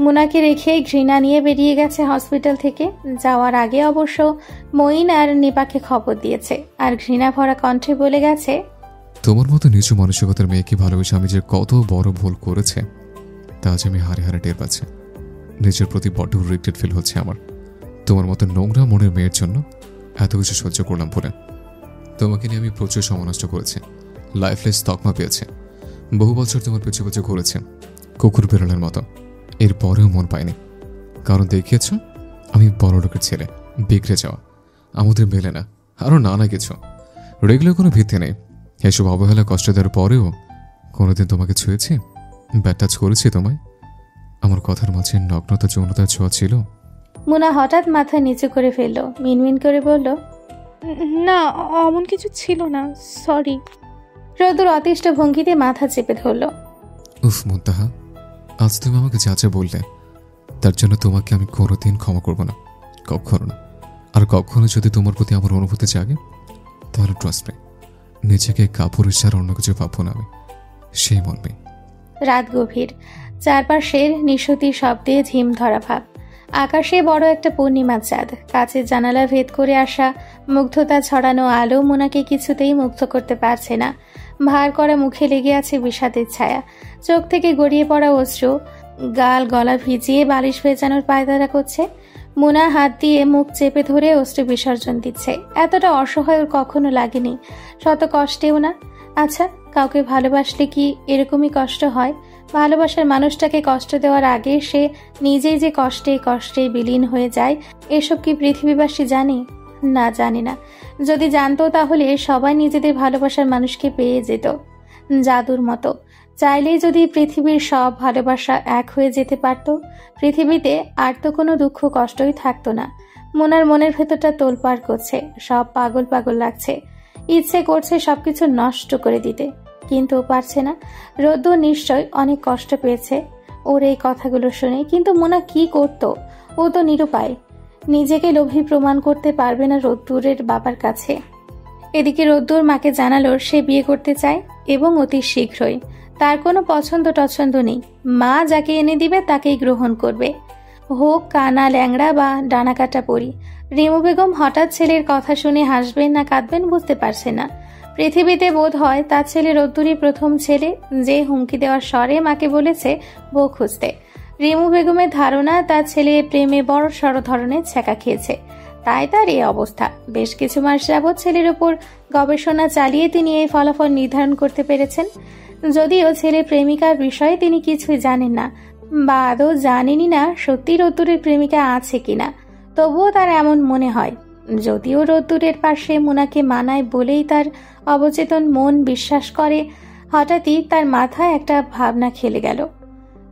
মোনাকে রেখে ঘৃণা নিয়ে বেরিয়ে গেছে হসপিটাল থেকে। যাওয়ার আগে অবশ্য মঈন আর নিপাকে খবর দিয়েছে, আর ঘৃণা ভরা কণ্ঠে বলে গেছে, তোমার মতো নিচু মানসিকতার মেয়েকে ভালোবেসে আমি যে কত বড় ভুল করেছে তা আজ আমি হারে হারে টের পাচ্ছি। নিজের প্রতি বড্ড রিগ্রেট ফিল হচ্ছে আমার। তোমার মতো নোংরা মনের মেয়ের জন্য এত কিছু সহ্য করলাম বলে। তোমাকে নিয়ে আমি প্রচুর সময় নষ্ট করেছি, লাইফলেস তকমা পেয়েছে। বহু বছর তোমার পিছু পিছু ঘুরেছে কুকুর বেরোলের মতো, এরপরেও মন পাইনি। কারণ দেখিয়েছ আমি বড় লোকের ছেলে, বিগড়ে যাওয়া, আমাদের মেলে না, আরও নানা কিছু। রেগুলার কোনো ভিত্তি নেই। এসব অবহেলা কষ্ট দেওয়ার পরেও কোনোদিন তোমাকে ছুঁয়েছি, ব্যাড টাচ করেছি তোমায়? আমার কথার মাঝে নগ্নতা যৌনতার ছোঁয়া ছিল? মুনা হঠাৎ মাথা নিচু করে ফেলল, মিনমিন করে বলল, না, অমন কিছু ছিল না, সরি। রোদ্দুর অতিষ্ঠ ভঙ্গিতে মাথা চেপে ধরল। উফ মুনতাহা, আজ তুমি আমাকে যা যা বললে তার জন্য তোমাকে আমি কোনোদিন ক্ষমা করব না, কখনো না। আর কখনো যদি তোমার প্রতি আমার অনুভূতি জাগে, তাহলে ট্রাস্ট মি, নিজেকে কাপড়ের ছাড়া অন্য কিছু ভাববো না আমি, সেই মর্মে। রাত গভীর, চারপাশের নিঃসতি শব্দে ঝিম ধরা ভাব। আকাশে বড় একটা পূর্ণিমার চাঁদ। কাচের জানালা ভেদ করে আসা মুগ্ধতা ছড়ানো আলো মোনাকে কিছুতেই মুগ্ধ করতে পারছে না। ভার করা মুখে লেগে আছে বিষাদের ছায়া। চোখ থেকে গড়িয়ে পড়া অশ্রু গাল গলা ভিজিয়ে বালিশ ভেজানোর পায়তারা করছে। মোনা হাত দিয়ে মুখ চেপে ধরে অশ্রু বিসর্জন দিচ্ছে। এতটা অসহায় ওর কখনো লাগেনি, শত কষ্টেও না। আচ্ছা, কাউকে ভালোবাসলে কি এরকমই কষ্ট হয়? ভালোবাসার মানুষটাকে কষ্ট দেওয়ার আগে সে নিজেই যে কষ্টে বিলীন হয়ে যায়, এসব কি পৃথিবীবাসী জানে? না, জানে না। যদি জানতো তাহলে সবাই নিজেদের ভালোবাসার মানুষকে পেয়ে যেত জাদুর মতো। চাইলেই যদি পৃথিবীর সব ভালোবাসা এক হয়ে যেতে পারত, পৃথিবীতে আর তো কোনো দুঃখ কষ্টই থাকতো না। মোনার মনের ভেতরটা তোলপাড় করছে, সব পাগল পাগল লাগছে। ইচ্ছে করছে সবকিছু নষ্ট করে দিতে, কিন্তু পারছে না। রোদ্দুর নিশ্চয় অনেক কষ্ট পেয়েছে ওর এই কথাগুলো শুনে, কিন্তু মোনা কি করত? ও তো নিরুপায়, নিজেকে লোভী প্রমাণ করতে পারবে না রোদ্দুরের বাবার কাছে। এদিকে রোদ্দুর মাকে জানালো সে বিয়ে করতে চায় এবং অতি শীঘ্রই। তার কোনো পছন্দ টছন্দ নেই, মা যাকে এনে দিবে তাকেই গ্রহণ করবে, হোক কানা ল্যাংড়া বা ডানাকাটা পরি। রিমু বেগম হঠাৎ ছেলের কথা শুনে হাসবেন না কাঁদবেন বুঝতে পারছে না। পৃথিবীতে বোধ হয় তার ছেলে রোদ্দুরই প্রথম ছেলে যে হুমকি দেওয়ার স্বরে মাকে বলেছে বউ খুঁজতে। রিমু বেগমের ধারণা তার ছেলে প্রেমে বড় সড় ধরনের ছ্যাঁকা খেয়েছে, তাই তার এই অবস্থা। বেশ কিছু মাস যাবৎ ছেলের ওপর গবেষণা চালিয়ে তিনি এই ফলাফল নির্ধারণ করতে পেরেছেন। যদিও ছেলে প্রেমিকার বিষয়ে তিনি কিছুই জানেন না, বা আদৌ জানেনই না সত্যি রোদ্দুরের প্রেমিকা আছে কিনা, তবুও তার এমন মনে হয়। যদিও রোদ্দুরের পাশে মুনাকে মানায় বলেই তার অবচেতন মন বিশ্বাস করে, হঠাৎই তার মাথায় একটা ভাবনা খেলে গেল।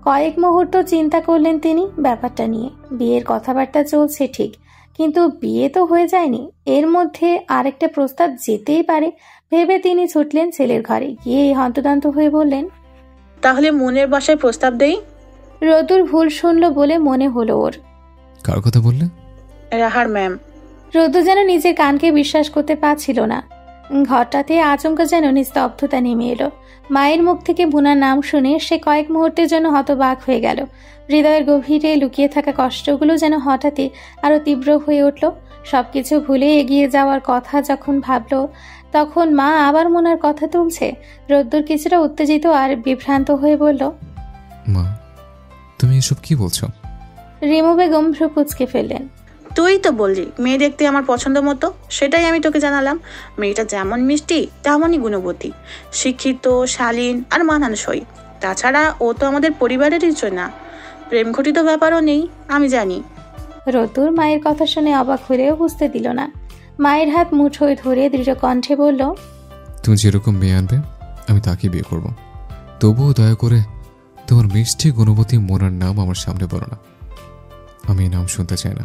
কয়েক মুহূর্ত চিন্তা করলেন তিনি ব্যাপারটা নিয়ে। বিয়ের কথাবার্তা চলছে ঠিক, কিন্তু বিয়ে তো হয়ে যায়নি, এর মধ্যে আরেকটা প্রস্তাব যেতেই পারে ভেবে তিনি ছুটলেন ছেলের ঘরে। গিয়ে হন্তদন্ত হয়ে বললেন, তাহলে মনের বাসায় প্রস্তাব দেই। রোদ্দুর ভুল শুনল বলে মনে হলো ওর। কার কথা বললে? রাহার ম্যাম। রোদ্দুর যেন নিজের কানকে বিশ্বাস করতে পারছিল না। ঘরটাতে আচমকা যেন নিস্তব্ধতা নেমে এলো। মায়ের মুখ থেকে মুনার নাম শুনে সে কয়েক মুহূর্তের জন্য হতবাক হয়ে গেল। হৃদয়ের গভীরে লুকিয়ে থাকা কষ্টগুলো যেন হঠাৎই আরো তীব্র হয়ে উঠল। সবকিছু ভুলে এগিয়ে যাওয়ার কথা যখন ভাবল, তখন মা আবার মুনার কথা তুলছে। রোদ্দুর কিছুটা উত্তেজিত আর বিভ্রান্ত হয়ে বলল, মা, তুমি এসব কি বলছো? রিমু বেগম ভ্রু কুঁচকে ফেললেন। তুই তো বললি মেয়ে দেখতে আমার পছন্দ মতো, সেটাই আমি তোকে জানালাম। মেয়েটা যেমন মিষ্টি তেমনই গুণবতী, শিক্ষিত, শালীন আর মানানসই। তাছাড়া ও তো আমাদের পরিবারেরই না, প্রেম ঘটিত ব্যাপারও নেই, আমি জানি। রোদ্দুর মায়ের কথা শুনে অবাক হলেও বুঝতে দিল না। মায়ের হাত মুঠোয় ধরে দৃঢ় কণ্ঠে বলল, তুমি যেরকম মেয়ে আনবে আমি তাকে বিয়ে করব, তবুও দয়া করে তোমার মিষ্টি গুণবতী মোনার নাম আমার সামনে বলো না। আমি এই নাম শুনতে চাই না।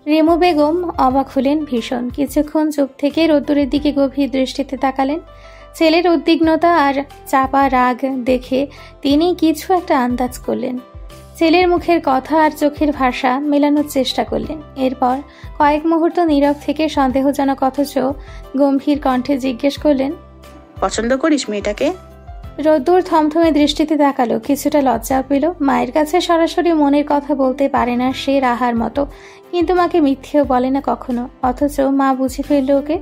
রিমু বেগম অবাক হলেন ভীষণ। কিছুক্ষণ চুপ থেকে রোদ্দুরের দিকে গভীর দৃষ্টিতে তাকালেন। ছেলের উদ্বিগ্নতা আর চাপা রাগ দেখে তিনি কিছু একটা আন্দাজ করলেন। ছেলের মুখের কথা আর চোখের ভাষা মেলানোর চেষ্টা করলেন। এরপর কয়েক মুহূর্ত নীরব থেকে সন্দেহজনক অথচ গম্ভীর কণ্ঠে জিজ্ঞেস করলেন, পছন্দ করিস মেয়েটাকে? রোদ্দুর থমথমে দৃষ্টিতে তাকালো, কিছুটা লজ্জা পেল। মায়ের কাছে সরাসরি মনের কথা বলতে পারে না সে রাহার মতো, কিন্তু মাকে মিথ্যেও বলে না কখনো, অথচ মা বুঝে ফেলল ওকে।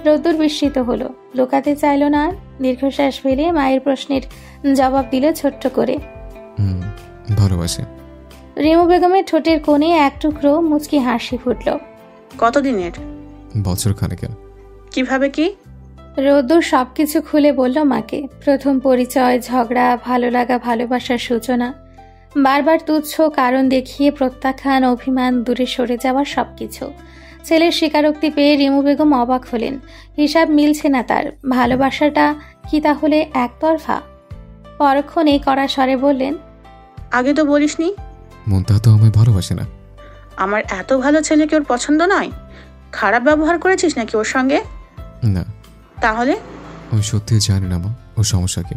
রোদ্দুর বিস্মিত হলো, লুকাতে চাইল না আর। দীর্ঘশ্বাস ফেলে মায়ের প্রশ্নের জবাব দিল ছোট্ট করে, ভালোবাসে। রিমু বেগমের ঠোঁটের কোণে এক টুকরো মুচকি হাসি ফুটল। কতদিনের? বছর খানেকের। কিভাবে কি? রোদ্দুর সবকিছু খুলে বলল মাকে। প্রথম পরিচয়, ঝগড়া, ভালো লাগা, ভালোবাসার সূচনা, বারবার তুচ্ছ কারণ দেখিয়ে প্রত্যাখ্যান, অভিমান, দূরে সরে যাওয়া, সবকিছু। ছেলের স্বীকারোক্তি পেয়ে রিমু বেগম অবাক হলেন। হিসাব মিলছে না তার। ভালোবাসাটা কি তাহলে একতরফা? পরক্ষণে কড়া স্বরে বললেন, আগে তো বলিসনি। মনটা তো আমায় ভালোবাসে না। আমার এত ভালো ছেলেকে ওর পছন্দ নয়? খারাপ ব্যবহার করেছিস নাকি ওর সঙ্গে? না। তাহলে? আমি সত্যি জানি না মা, ওর সমস্যা কি।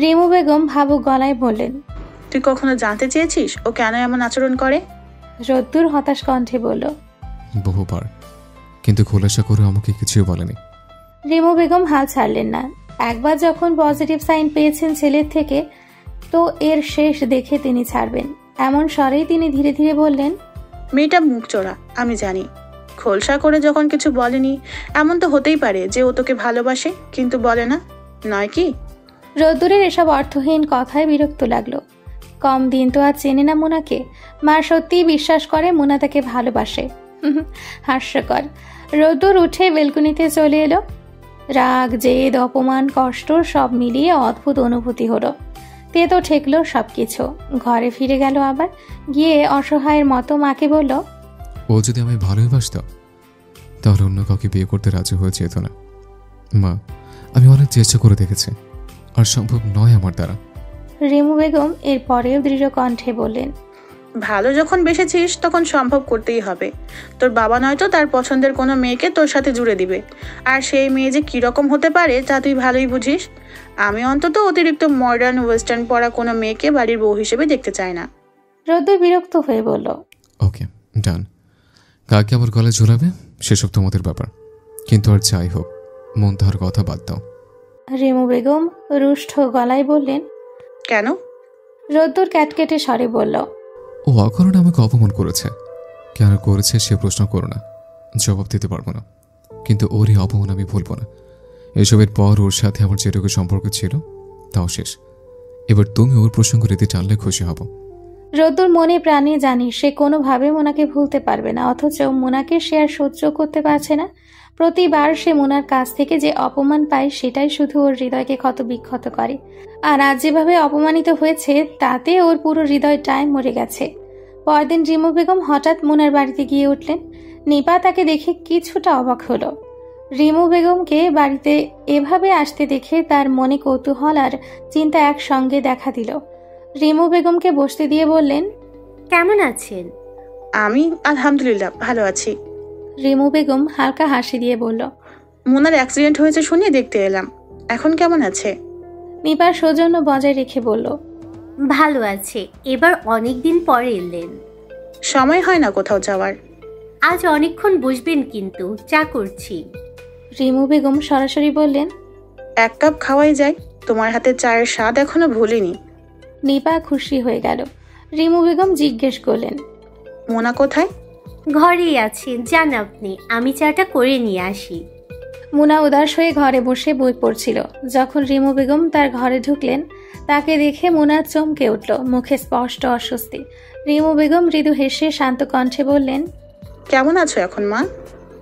রিমু বেগম ভাবুক গলায় বললেন, তুই কখনো জানতে চেয়েছিস ও কেন এমন আচরণ করে? রোদ্দুর হতাশ কণ্ঠে বলল, বহুবার, কিন্তু খোলাসা করে আমাকে কিছুই বলেনি। রিমু বেগম হাল ছাড়লেন না। একবার যখন পজিটিভ সাইন পেয়েছেন ছেলের থেকে, তো এর শেষ দেখে তিনি ছাড়বেন এমন স্বরেই তিনি ধীরে ধীরে বললেন, মেয়েটা মুখ চোরা, আমি জানি। খোলসা করে যখন কিছু বলেনি, এমন তো হতেই পারে যে ও তোকে ভালোবাসে কিন্তু বলে না, নয় কি? রোদ্দুরের এসব অর্থহীন কথায় বিরক্ত লাগলো। কম দিন তো আর চেনে না মুনাকে। মা সত্যিই বিশ্বাস করে মুনা তাকে ভালোবাসে। হাস্যকর। রোদ্দুর উঠে বেলকুনিতে চলে এলো। রাগ, জেদ, অপমান, কষ্ট সব মিলিয়ে অদ্ভুত অনুভূতি হলো। তেতো ঠেকলো সবকিছু। ঘরে ফিরে গেল। আবার গিয়ে অসহায়ের মতো মাকে বলল, ও যদি আমি ভালোবাসত তাহলে অন্য কাউকে বিয়ে করতে রাজি হয়ে যেত না। মা, আমি অনেক চেষ্টা করে দেখেছি, আর সম্ভব নয় আমার দ্বারা। রিমু বেগম এর পরেও দৃঢ় কণ্ঠে বললেন, ভালো যখন বেসেছিস তখন সম্ভব করতেই হবে। তোর বাবা নয়তো তার পছন্দের কোনো মেয়েকে তোর সাথে জুড়ে দিবে, আর সেই মেয়ে যে কিরকম হতে পারে তা তুই ভালোই বুঝিস। আমি অন্তত অতিরিক্ত মডার্ন ওয়েস্টার্ন পরা কোনো মেয়েকে বাড়ির বউ হিসেবে দেখতে চাই না। রোদ্দুর বিরক্ত হয়ে বলল, ওকে, ডান। কাকে আমার গলায় ঝুলাবে সেসব তোমাদের ব্যাপার, কিন্তু আর যাই হোক মন তাহার কথা বাদ দাও। রিমু বেগম রুষ্ট গলায় বললেন, কেন? রোদ্দুর ক্যাটকেটে স্বরে বলল, ও অকারণে আমাকে অপমান করেছে। কেন করেছে সে প্রশ্ন করো না, জবাব দিতে পারবো না, কিন্তু ওরই অপমান আমি ভুলবো না। এসবের পর ওর সাথে আমার যেটুকু সম্পর্ক ছিল তাও শেষ। এবার তুমি ওর প্রসঙ্গ রীতি টানলে খুশি হব। রোদ্দুর মনে প্রাণে জানি সে কোনোভাবে মোনাকে ভুলতে পারবে না, অথচ মোনাকে সে আর সহ্য করতে পারছে না। প্রতিবার সে মোনার কাছ থেকে যে অপমান পায় সেটাই শুধু ওর হৃদয়কে ক্ষত বিক্ষত করে। আর আজ যেভাবে অপমানিত হয়েছে তাতে ওর পুরো হৃদয়টাই মরে গেছে। পরদিন রিমু বেগম হঠাৎ মোনার বাড়িতে গিয়ে উঠলেন। নিপা তাকে দেখে কিছুটা অবাক হলো। রিমু বেগমকে বাড়িতে এভাবে আসতে দেখে তার মনে কৌতূহল আর চিন্তা একসঙ্গে দেখা দিল। রিমু বেগমকে বসতে দিয়ে বললেন, কেমন আছেন? আমি আলহামদুলিল্লাহ ভালো আছি। রিমু বেগম হালকা হাসি দিয়ে বলল, মোনার অ্যাক্সিডেন্ট হয়েছে শুনে দেখতে এলাম, এখন কেমন আছে? নিপার সৌজন্য বজায় রেখে বলল, ভালো আছে। এবার অনেকদিন পরে এলেন। সময় হয় না কোথাও যাওয়ার। আজ অনেকক্ষণ বসবেন কিন্তু, চা করছি। রিমু বেগম সরাসরি বললেন, এক কাপ খাওয়াই যায়, তোমার হাতে চায়ের স্বাদ এখনো ভুলিনি। নিপা খুশি হয়ে গেল। রিমু বেগম জিজ্ঞেস করলেন, মোনা কোথায়? ঘরেই আছেন, যান আপনি, আমি চাটা করে নিয়ে আসি। মুনা উদাস হয়ে ঘরে বসে বই পড়ছিল। যখন রিমু বেগম তার ঘরে ঢুকলেন তাকে দেখে মুনা চমকে উঠল, মুখে স্পষ্ট অস্বস্তি। রিমু বেগম মৃদু হেসে শান্ত কণ্ঠে বললেন, কেমন আছো এখন মা?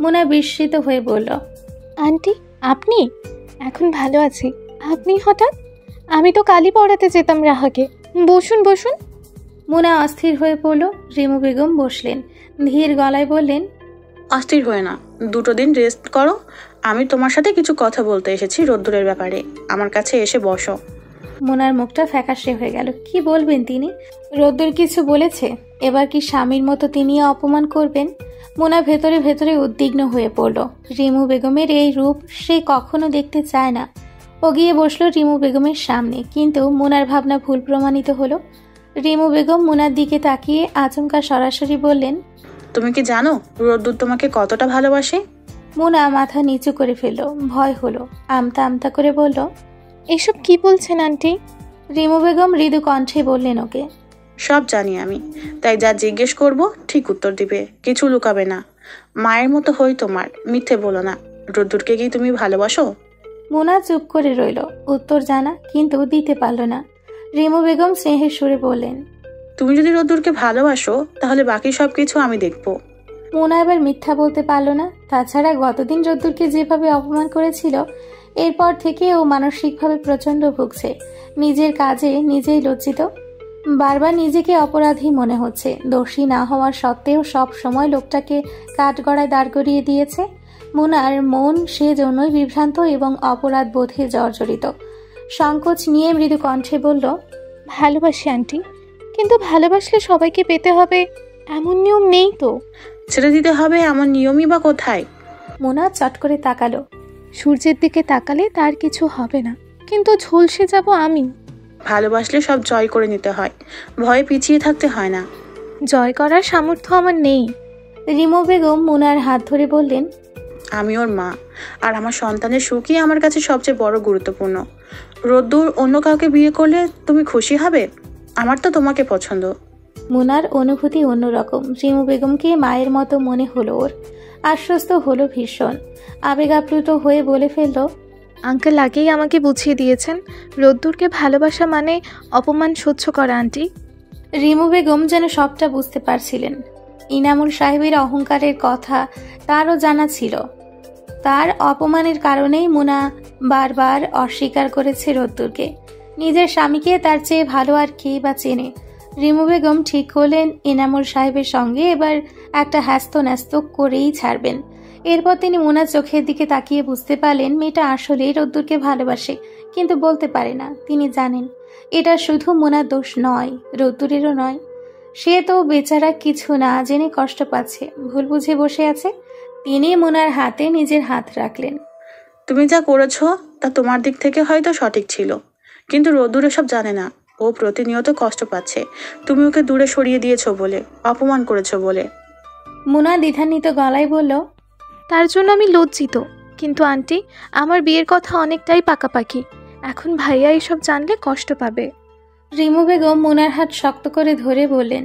মুনা বিস্মিত হয়ে বলল, আন্টি আপনি? এখন ভালো আছি। আপনি হঠাৎ? আমি তো কালই পড়াতে যেতাম রাহাকে। বসুন বসুন। মুনা অস্থির হয়ে পড়ল। রিমু বেগম বসলেন, ধীর গলায় বললেন, অস্থির হয়ে না, 2 দিন রেস্ট করো। আমি তোমার সাথে কিছু কথা বলতে এসেছি রোদ্দুরের ব্যাপারে, আমার কাছে এসে বসো। মুনার মুখটা ফ্যাকাশে হয়ে গেল। কি বলবেন তিনি? রোদ্দুর কিছু বলেছে? এবার কি স্বামীর মতো তিনিও অপমান করবেন? মুনা ভেতরে ভেতরে উদ্বিগ্ন হয়ে পড়ল। রিমু বেগমের এই রূপ সে কখনো দেখতে চায় না। ও গিয়ে বসলো রিমু বেগমের সামনে, কিন্তু মুনার ভাবনা ভুল প্রমাণিত হলো। রিমু বেগম মুনার দিকে তাকিয়ে আচমকা সরাসরি বললেন, তুমি কি জানো রোদ্দুর তোমাকে কতটা ভালোবাসে? মুনা মাথা নিচু করে ফেলল, ভয় হলো। আমতা আমতা করে বলল, এসব কি বলছেন আন্টি? রিমু বেগম মৃদু কণ্ঠে বললেন, ওকে সব জানি আমি, তাই যা জিজ্ঞেস করব ঠিক উত্তর দিবে, কিছু লুকাবে না। মায়ের মতো হই তোমার, মিথ্যে বলো না। রোদ্দুরকে কি তুমি ভালোবাসো? মুনা চুপ করে রইল, উত্তর জানা কিন্তু দিতে পারল না। রিমু বেগম স্নেহের সুরে বললেন, তুমি যদি রোদ্দুরকে ভালোবাসো তাহলে বাকি সব কিছু আমি দেখবো। মুনা এবার মিথ্যা বলতে পারল না। তাছাড়া গতদিন রোদ্দুরকে যেভাবে অপমান করেছিল, এরপর থেকে ও মানসিকভাবে প্রচণ্ড ভুগছে। নিজের কাজে নিজেই লজ্জিত, বারবার নিজেকে অপরাধী মনে হচ্ছে। দোষী না হওয়ার সত্ত্বেও সব সময় লোকটাকে কাঠগড়ায় দাঁড় করিয়ে দিয়েছে। মুনার মন সেজন্যই বিভ্রান্ত এবং অপরাধ বোধে জর্জরিত। সংকোচ নিয়ে মৃদু কণ্ঠে বলল, ভালোবাসি আন্টি, কিন্তু ভালোবাসলে সবাইকে পেতে হবে এমন নিয়ম নেই তো। ছেড়ে দিতে হবে এমন নিয়মই বা কোথায়? মুনা চট করে তাকালো। সূর্যের দিকে তাকালে তার কিছু হবে না, কিন্তু ঝলসে যাব আমি। ভালোবাসলে সব জয় করে নিতে হয়, ভয়ে পিছিয়ে থাকতে হয় না। জয় করার সামর্থ্য আমার নেই। রিমু বেগম মুনার হাত ধরে বললেন, আমি ওর মা, আর আমার সন্তানের সুখই আমার কাছে সবচেয়ে বড় গুরুত্বপূর্ণ। রোদ্দুর অন্য কাউকে বিয়ে করলে তুমি খুশি হবে? আমার তো তোমাকে পছন্দ। মুনার অনুভূতি অন্যরকম। রিমু বেগমকে মায়ের মতো মনে হলো ওর। আশ্বস্ত হলো ভীষণ। আবেগ আপ্লুত হয়ে বলে ফেলল, আঙ্কেল আগেই আমাকে বুঝিয়ে দিয়েছেন রোদ্দুরকে ভালোবাসা মানে অপমান সহ্য করা আন্টি। রিমু বেগম যেন সবটা বুঝতে পারছিলেন। ইনামুল সাহেবের অহংকারের কথা তারও জানা ছিল। তার অপমানের কারণেই মুনা বারবার অস্বীকার করেছে রোদ্দুরকে। নিজের স্বামীকে তার চেয়ে ভালো আর কে বা চেনে। রিমু বেগম ঠিক করলেন ইনামুল সাহেবের সঙ্গে এবার একটা হ্যাস্ত ন্যস্ত করেই ছাড়বেন। এরপর তিনি মুনার চোখের দিকে তাকিয়ে বুঝতে পারলেন মেয়েটা আসলেই রোদ্দুরকে ভালোবাসে, কিন্তু বলতে পারে না। তিনি জানেন এটা শুধু মুনার দোষ নয়, রোদ্দুরেরও নয়। সে তো বেচারা কিছু না জেনে কষ্ট পাচ্ছে, ভুল বুঝে বসে আছে। তিনি মুনার হাতে নিজের হাত রাখলেন। তুমি যা করেছো তা তোমার দিক থেকে হয়তো সঠিক ছিল, কিন্তু রোদ্দুর এসব জানে না। ও প্রতিনিয়ত কষ্ট পাচ্ছে, তুমি ওকে দূরে সরিয়ে দিয়েছো বলে, অপমান করেছো বলে। মুনা দ্বিধান্বিত গলায় বলল, তার জন্য আমি লজ্জিত, কিন্তু আন্টি আমার বিয়ের কথা অনেকটাই পাকাপাকি। এখন ভাইয়া এসব জানলে কষ্ট পাবে। রিমু বেগম মুনার হাত শক্ত করে ধরে বললেন,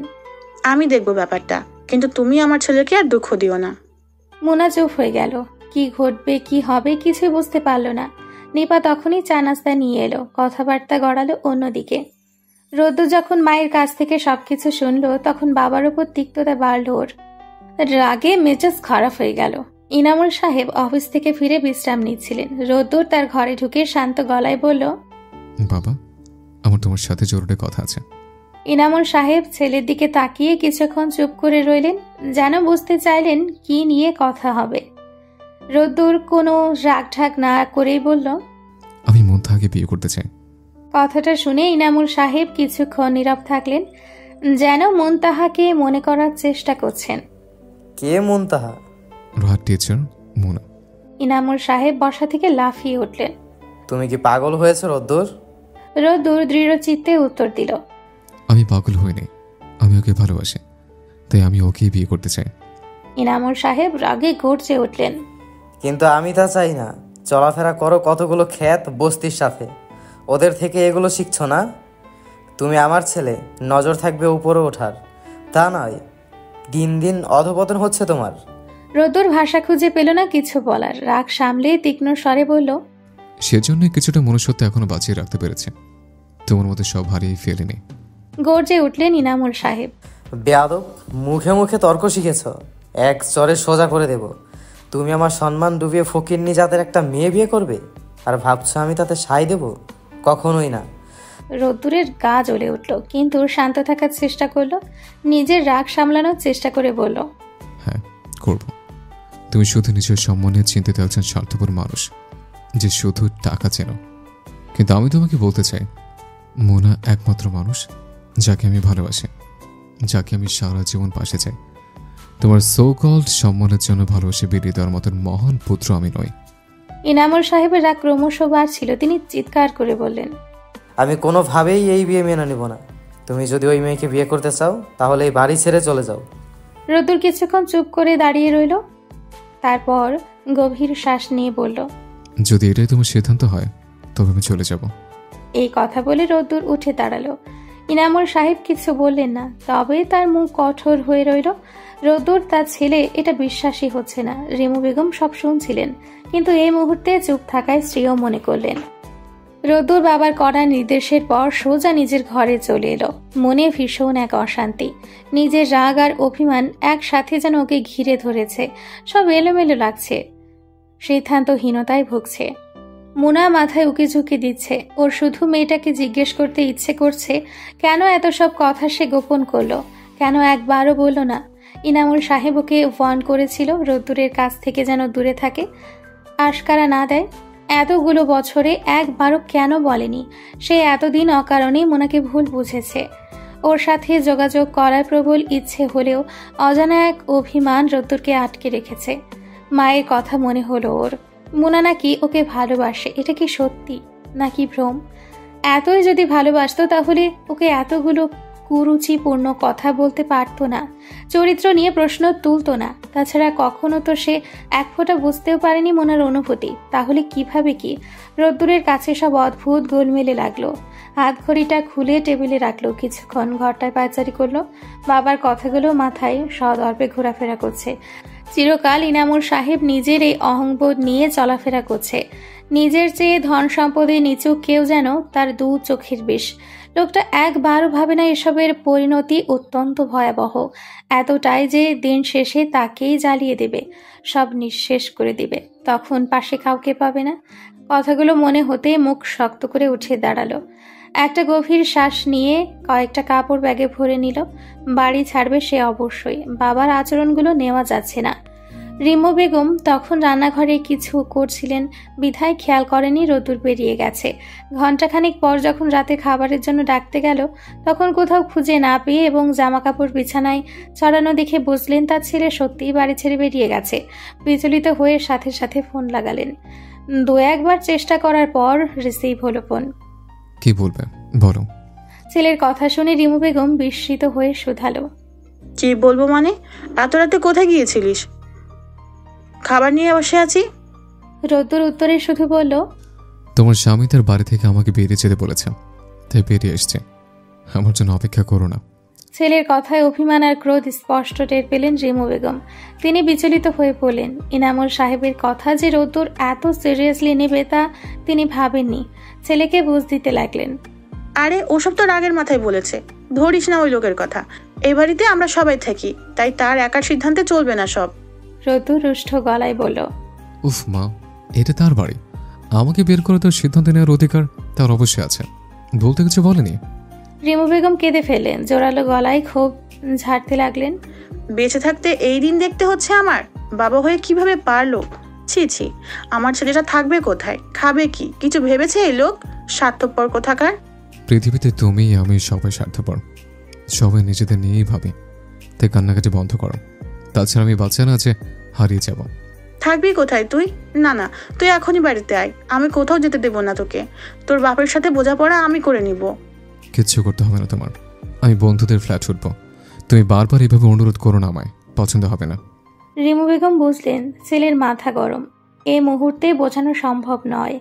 আমি দেখবো ব্যাপারটা, কিন্তু তুমি আমার ছেলেকে আর দুঃখ দিও না। মুনা চুপ হয়ে গেল। কি ঘটবে কি হবে কিছুই বুঝতে পারল না। নিপা তখনই চা নাস্তা নিয়ে এলো, কথাবার্তা গড়ালো অন্যদিকে। রোদ্দুর যখন মায়ের কাছ থেকে সবকিছু শুনলো তখন বাবার উপর তিক্ততা বাড়ল ওর। রাগে মেজাজ খারাপ হয়ে গেল। ইনামুল সাহেব অফিস থেকে ফিরে বিশ্রাম নিচ্ছিলেন। রোদ্দুর তার ঘরে ঢুকে শান্ত গলায় বলল, বাবা, আমার তোমার সাথে জরুরি কথা আছে। ইনামুল সাহেব ছেলের দিকে তাকিয়ে কিছুক্ষণ চুপ করে রইলেন, যেন বুঝতে চাইলেন কি নিয়ে কথা হবে। রোদ্দুর কোনো রাগঢাক না করেই বলল, আমি মুনতাহাকে বিয়ে করতে চাই। কথাটা শুনে ইনামুল সাহেব কিছুক্ষণ নীরব থাকলেন, যেন মুনতাহাকে মনে করার চেষ্টা করছেন। কে মুনতাহা? রোহার টিচার মুনা। ইনামুল সাহেব বসা থেকে লাফিয়ে উঠলেন। তুমি কি পাগল হয়েছো রোদ্দুর? রোদ্দুর দৃঢ় চিত্তে উত্তর দিল, আমি পাগল হইনি, আমি ওকে ভালোবাসি, তাই আমি ওকেই বিয়ে করতে চাই। ইনামুল সাহেব রাগে গর্জে উঠলেন, কিন্তু আমি তা চাই না। চলাফেরা করো কতগুলো ক্ষেত বস্তির সাথে, ওদের থেকে এগুলো শিখছো না? তুমি আমার ছেলে, নজর থাকবে উপরে ওঠার, তা নয় দিন দিন অধপতন হচ্ছে তোমার। রোদ্দুর ভাষা খুঁজে পেল না কিছু বলার। রাগ সামলে তীক্ষ্ণ স্বরে বলল, সেজন্য কিছুটা মনুষ্যত্ব এখনো বাঁচিয়ে রাখতে পেরেছে, তোমার মতো সব হারিয়ে ফেলেনি। গর্জে উঠলেন ইনামুল সাহেব, বেয়াদব, মুখে মুখে তর্ক শিখেছ, এক চরে সোজা করে দেব। তুমি আমার সম্মান ডুবিয়ে ফকিন্নি জাতের একটা মেয়ে বিয়ে করবে আর ভাবছো আমি তাতে সায় দেব? কখনোই না। রোদ্দুরের গা জ্বলে উঠল, কিন্তু শান্ত থাকার চেষ্টা করলো। নিজের রাগ সামলানোর চেষ্টা করে বলল, হ্যাঁ করব। তুমি শুধু নিজের সম্মানে চিন্তিত একজন স্বার্থপর মানুষ যে শুধু টাকা চেনো, কিন্তু আমি তোমাকে বলতে চাই মোনা একমাত্র মানুষ যাকে আমি ভালোবাসি, যাকে আমি সারা জীবন পাশে চাই। তোমার সো কল্ড সম্মানের জন্য ভালোবাসে বেরিয়ে দেওয়ার মতন মহান পুত্র আমি নই। ইনামুল সাহেবের রাগ ক্রমশ বাড়ছিল। তিনি চিৎকার করে বললেন, আমি কোনোভাবেই এই বিয়ে মেনে নিব না। তুমি যদি ওই মেয়েকে বিয়ে করতে চাও তাহলে এই বাড়ি ছেড়ে চলে যাও। রোদ্দুর কিছুক্ষণ চুপ করে দাঁড়িয়ে রইল, তারপর গভীর শ্বাস নিয়ে বলল, যদি এটাই তোমার সিদ্ধান্ত হয় তবে আমি চলে যাব। এই কথা বলে রোদ্দুর উঠে দাঁড়ালো। ইনামুল সাহেব কিছু বললেন না, তবে তার মুখ কঠোর হয়ে রইল। রোদ্দুর তার ছেলে এটা বিশ্বাসই হচ্ছে না। রিমু বেগম সব শুনছিলেন, কিন্তু এই মুহূর্তে চুপ থাকায় স্ত্রীও মনে করলেন। রোদ্দুর বাবার কড়া নির্দেশের পর সোজা নিজের ঘরে চলে এলো। মনে ভীষণ এক অশান্তি। নিজের রাগ আর অভিমান একসাথে যেন ওকে ঘিরে ধরেছে। সব এলোমেলো লাগছে, সিদ্ধান্তহীনতায় ভুগছে। মুনা মাথায় উকি ঝুঁকি দিচ্ছে। ওর শুধু মেয়েটাকে জিজ্ঞেস করতে ইচ্ছে করছে, কেন এত সব কথা সে গোপন করলো, কেন একবারও বলল না। ইনামুল সাহেব ওকে ওয়ার্ন করেছিল রোদ্দুরের কাছ থেকে যেন দূরে থাকে, আশকারা না দেয়। এতগুলো বছরে একবারও কেন বলেনি? সে এতদিন অকারণেই মোনাকে ভুল বুঝেছে। ওর সাথে যোগাযোগ করার প্রবল ইচ্ছে হলেও অজানা এক অভিমান রোদ্দুরকে আটকে রেখেছে। মায়ের কথা মনে হলো ওর। মুনা নাকি ওকে ভালোবাসে, এটা কি সত্যি নাকি ভ্রম? এতই যদি ভালোবাসতো তাহলে ওকে এতগুলো কুরুচিপূর্ণ কথা বলতে পারতো না, চরিত্র নিয়ে প্রশ্ন তুলতো না। তাছাড়া কখনো তো সে এক ফোঁটা বুঝতেও পারেনি মোনার অনুভূতি। তাহলে কিভাবে কি? রোদ্দুরের কাছে সব অদ্ভুত গোলমেলে লাগলো। হাত ঘড়িটা খুলে টেবিলে রাখলো, কিছুক্ষণ ঘরটায় পায়চারি করলো। বাবার কথাগুলো মাথায় সদর্পে ঘোরাফেরা করছে। চিরকাল ইনামুল সাহেব নিজের এই অহংবোধ নিয়ে চলাফেরা করছে। নিজের চেয়ে ধন সম্পদে নিচু কেউ যেন তার দু চোখের বিষ। লোকটা একবারও ভাবে না এসবের পরিণতি অত্যন্ত ভয়াবহ, এতটাই যে দিন শেষে তাকেই জ্বালিয়ে দেবে, সব নিঃশেষ করে দিবে। তখন পাশে কাউকে পাবে না। কথাগুলো মনে হতে মুখ শক্ত করে উঠে দাঁড়ালো। একটা গভীর শ্বাস নিয়ে কয়েকটা কাপড় ব্যাগে ভরে নিল। বাড়ি ছাড়বে সে অবশ্যই। বাবার আচরণগুলো নেওয়া যাচ্ছে না। রিমু বেগম তখন রান্নাঘরে কিছু করছিলেন, বিধায় খেয়াল করেনি রোদ্দুর বেরিয়ে গেছে। ঘণ্টাখানিক পর যখন রাতে খাবারের জন্য ডাকতে গেল, তখন কোথাও খুঁজে না পেয়ে এবং জামাকাপড় বিছানায় ছড়ানো দেখে বুঝলেন তার ছেলে সত্যিই বাড়ি ছেড়ে বেরিয়ে গেছে। বিচলিত হয়ে সাথে সাথে ফোন লাগালেন। দু একবার চেষ্টা করার পর রিসিভ হলো ফোন। কি বলবে বলো। ছেলের কথা শুনে রিমু বেগম বিস্মিত হয়ে শুধালো, কি বলবো মানে? এত রাতে কোথায় গিয়েছিলিস? খাবার নিয়ে বসে আছি। রোদ্দুর উত্তরে শুধু বলল, তোমার স্বামী তার বাড়ি থেকে আমাকে বেরিয়ে যেতে বলেছে, তাই বেরিয়ে এসছে। আমার জন্য অপেক্ষা করো না, ছেলের কথায় অভিমান আর ক্রোধ স্পষ্ট টের পেলেন রিমু বেগম। তিনি বিচলিত হয়ে পড়লেন। ইনামুল সাহেবের কথা যে রোদ্দুর এত সিরিয়াসলি নেবে তা তিনি ভাবেননি। ছেলেকে বুঝ দিতে লাগলেন। আরে ওসব তো রাগের মাথায় বলেছে, ধরিস না ওই লোকের কথা। এই বাড়িতে আমরা সবাই থাকি, তাই তার একার সিদ্ধান্তে চলবে না সব। রোদ্দুর রুষ্ট গলায় বলল, উফ মা, এটা তার বাড়ি, আমাকে বের করে তার সিদ্ধান্ত নেওয়ার অধিকার তার অবশ্যই আছে। বলতে কিছু বলেনি। রিমু বেগম কেঁদে ফেললেন। জোরালো গলায় ক্ষোভ ঝাড়তে লাগলেন। বেঁচে থাকতে এই দিন দেখতে হচ্ছে আমার? বাবা হয়ে কিভাবে পারলো? ছি ছি, আমার ছেলেটা থাকবে কোথায়, খাবে কি, কিছু ভেবেছে এই লোক? স্বার্থপর কোথাকার। পৃথিবীতে তুমি আমি সবাই স্বার্থপর, সবাই নিজেদের নিয়েই ভাবি, তাই কান্নাকাটি বন্ধ করো। তাছাড়া আমি বাচ্চা না যে হারিয়ে যাব। থাকবি কোথায় তুই? না না, তুই এখনই বাড়িতে আয়, আমি কোথাও যেতে দেবো না তোকে। তোর বাপের সাথে বোঝাপড়া আমি করে নিব। কিচ্ছু করতে হবে না তোমার, আমি বন্ধুদের ফ্ল্যাট উঠবো। তুমি বারবার এভাবে অনুরোধ করো না, আমায় পছন্দ হবে না। রিমু বেগম বুঝলেন ছেলের মাথা গরম, এ মুহূর্তে বোঝানো সম্ভব নয়।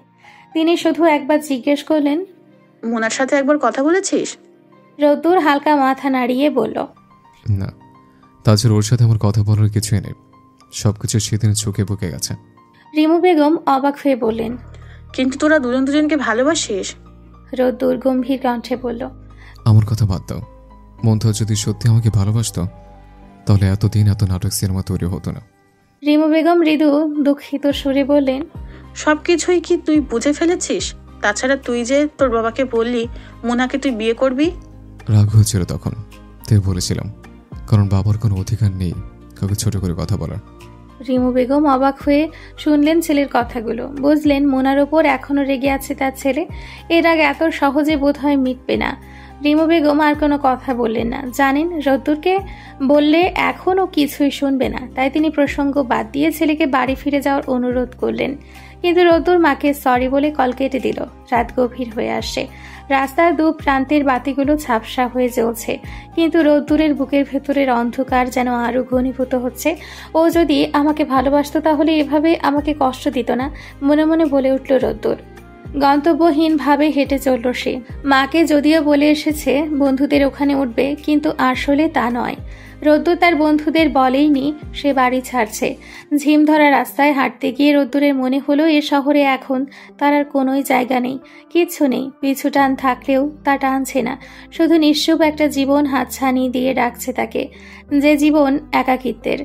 তিনি শুধু একবার জিজ্ঞেস করলেন, মোনার সাথে একবার কথা বলেছিস? রোদ্দুর হালকা মাথা নাড়িয়ে বলল, না, তাছাড়া ওর সাথে আমার কথা বলার কিছুই নেই, সবকিছু সেদিন চোখে বুকে গেছে। রিমু বেগম অবাক হয়ে বললেন, কিন্তু তোরা দুজন দুজনকে ভালোবাসিস? রোদ্দুর গম্ভীর কণ্ঠে বলল, আমার কথা বাদ দাও, মন্থ যদি সত্যি আমাকে ভালোবাসতো তাহলে এতদিন এত নাটক সিনেমা তৈরি হতো না। রিমু বেগম মৃদু দুঃখিত সুরে বললেন, সবকিছুই কি তুই বুঝে ফেলেছিস? তাছাড়া তুই যে তোর বাবাকে বললি মোনাকে তুই বিয়ে করবি। রাগ হয়েছিল তখন, তাই বলেছিলাম, কারণ বাবার কোনো অধিকার নেই কাউকে ছোট করে কথা বলার। রিমু বেগম অবাক হয়ে শুনলেন ছেলের কথাগুলো। বুঝলেন মোনার ওপর এখনো রেগে আছে তার ছেলে। এর আগে এত সহজে বোধহয় মিটবে না। রিমু বেগম আর কোনো কথা বললেন না। জানেন রোদ্দুরকে বললে এখনও কিছুই শুনবে না, তাই তিনি প্রসঙ্গ বাদ দিয়ে ছেলেকে বাড়ি ফিরে যাওয়ার অনুরোধ করলেন। কিন্তু রোদ্দুর মাকে সরি বলে কল কেটে দিল। রাত গভীর হয়ে আসছে। রাস্তার দু প্রান্তের বাতিগুলো ঝাপসা হয়ে জ্বলছে, কিন্তু রোদ্দুরের বুকের ভেতরের অন্ধকার যেন আরো ঘনীভূত হচ্ছে। ও যদি আমাকে ভালোবাসতো তাহলে এভাবে আমাকে কষ্ট দিত না, মনে মনে বলে উঠল রোদ্দুর। গন্তব্যহীনভাবে হেঁটে চলল সে। মাকে যদিও বলে এসেছে বন্ধুদের ওখানে উঠবে, কিন্তু আসলে তা নয়। রোদ্দুর তার বন্ধুদের বলেইনি সে বাড়ি ছাড়ছে। ঝিম ধরা রাস্তায় হাঁটতে গিয়ে রোদ্দুরের মনে হলো এ শহরে এখন তার আর কোনোই জায়গা নেই, কিচ্ছু নেই। পিছু টান থাকলেও তা টানছে না, শুধু নিশ্চুপ একটা জীবন হাতছানি দিয়ে ডাকছে তাকে, যে জীবন একাকিত্বের,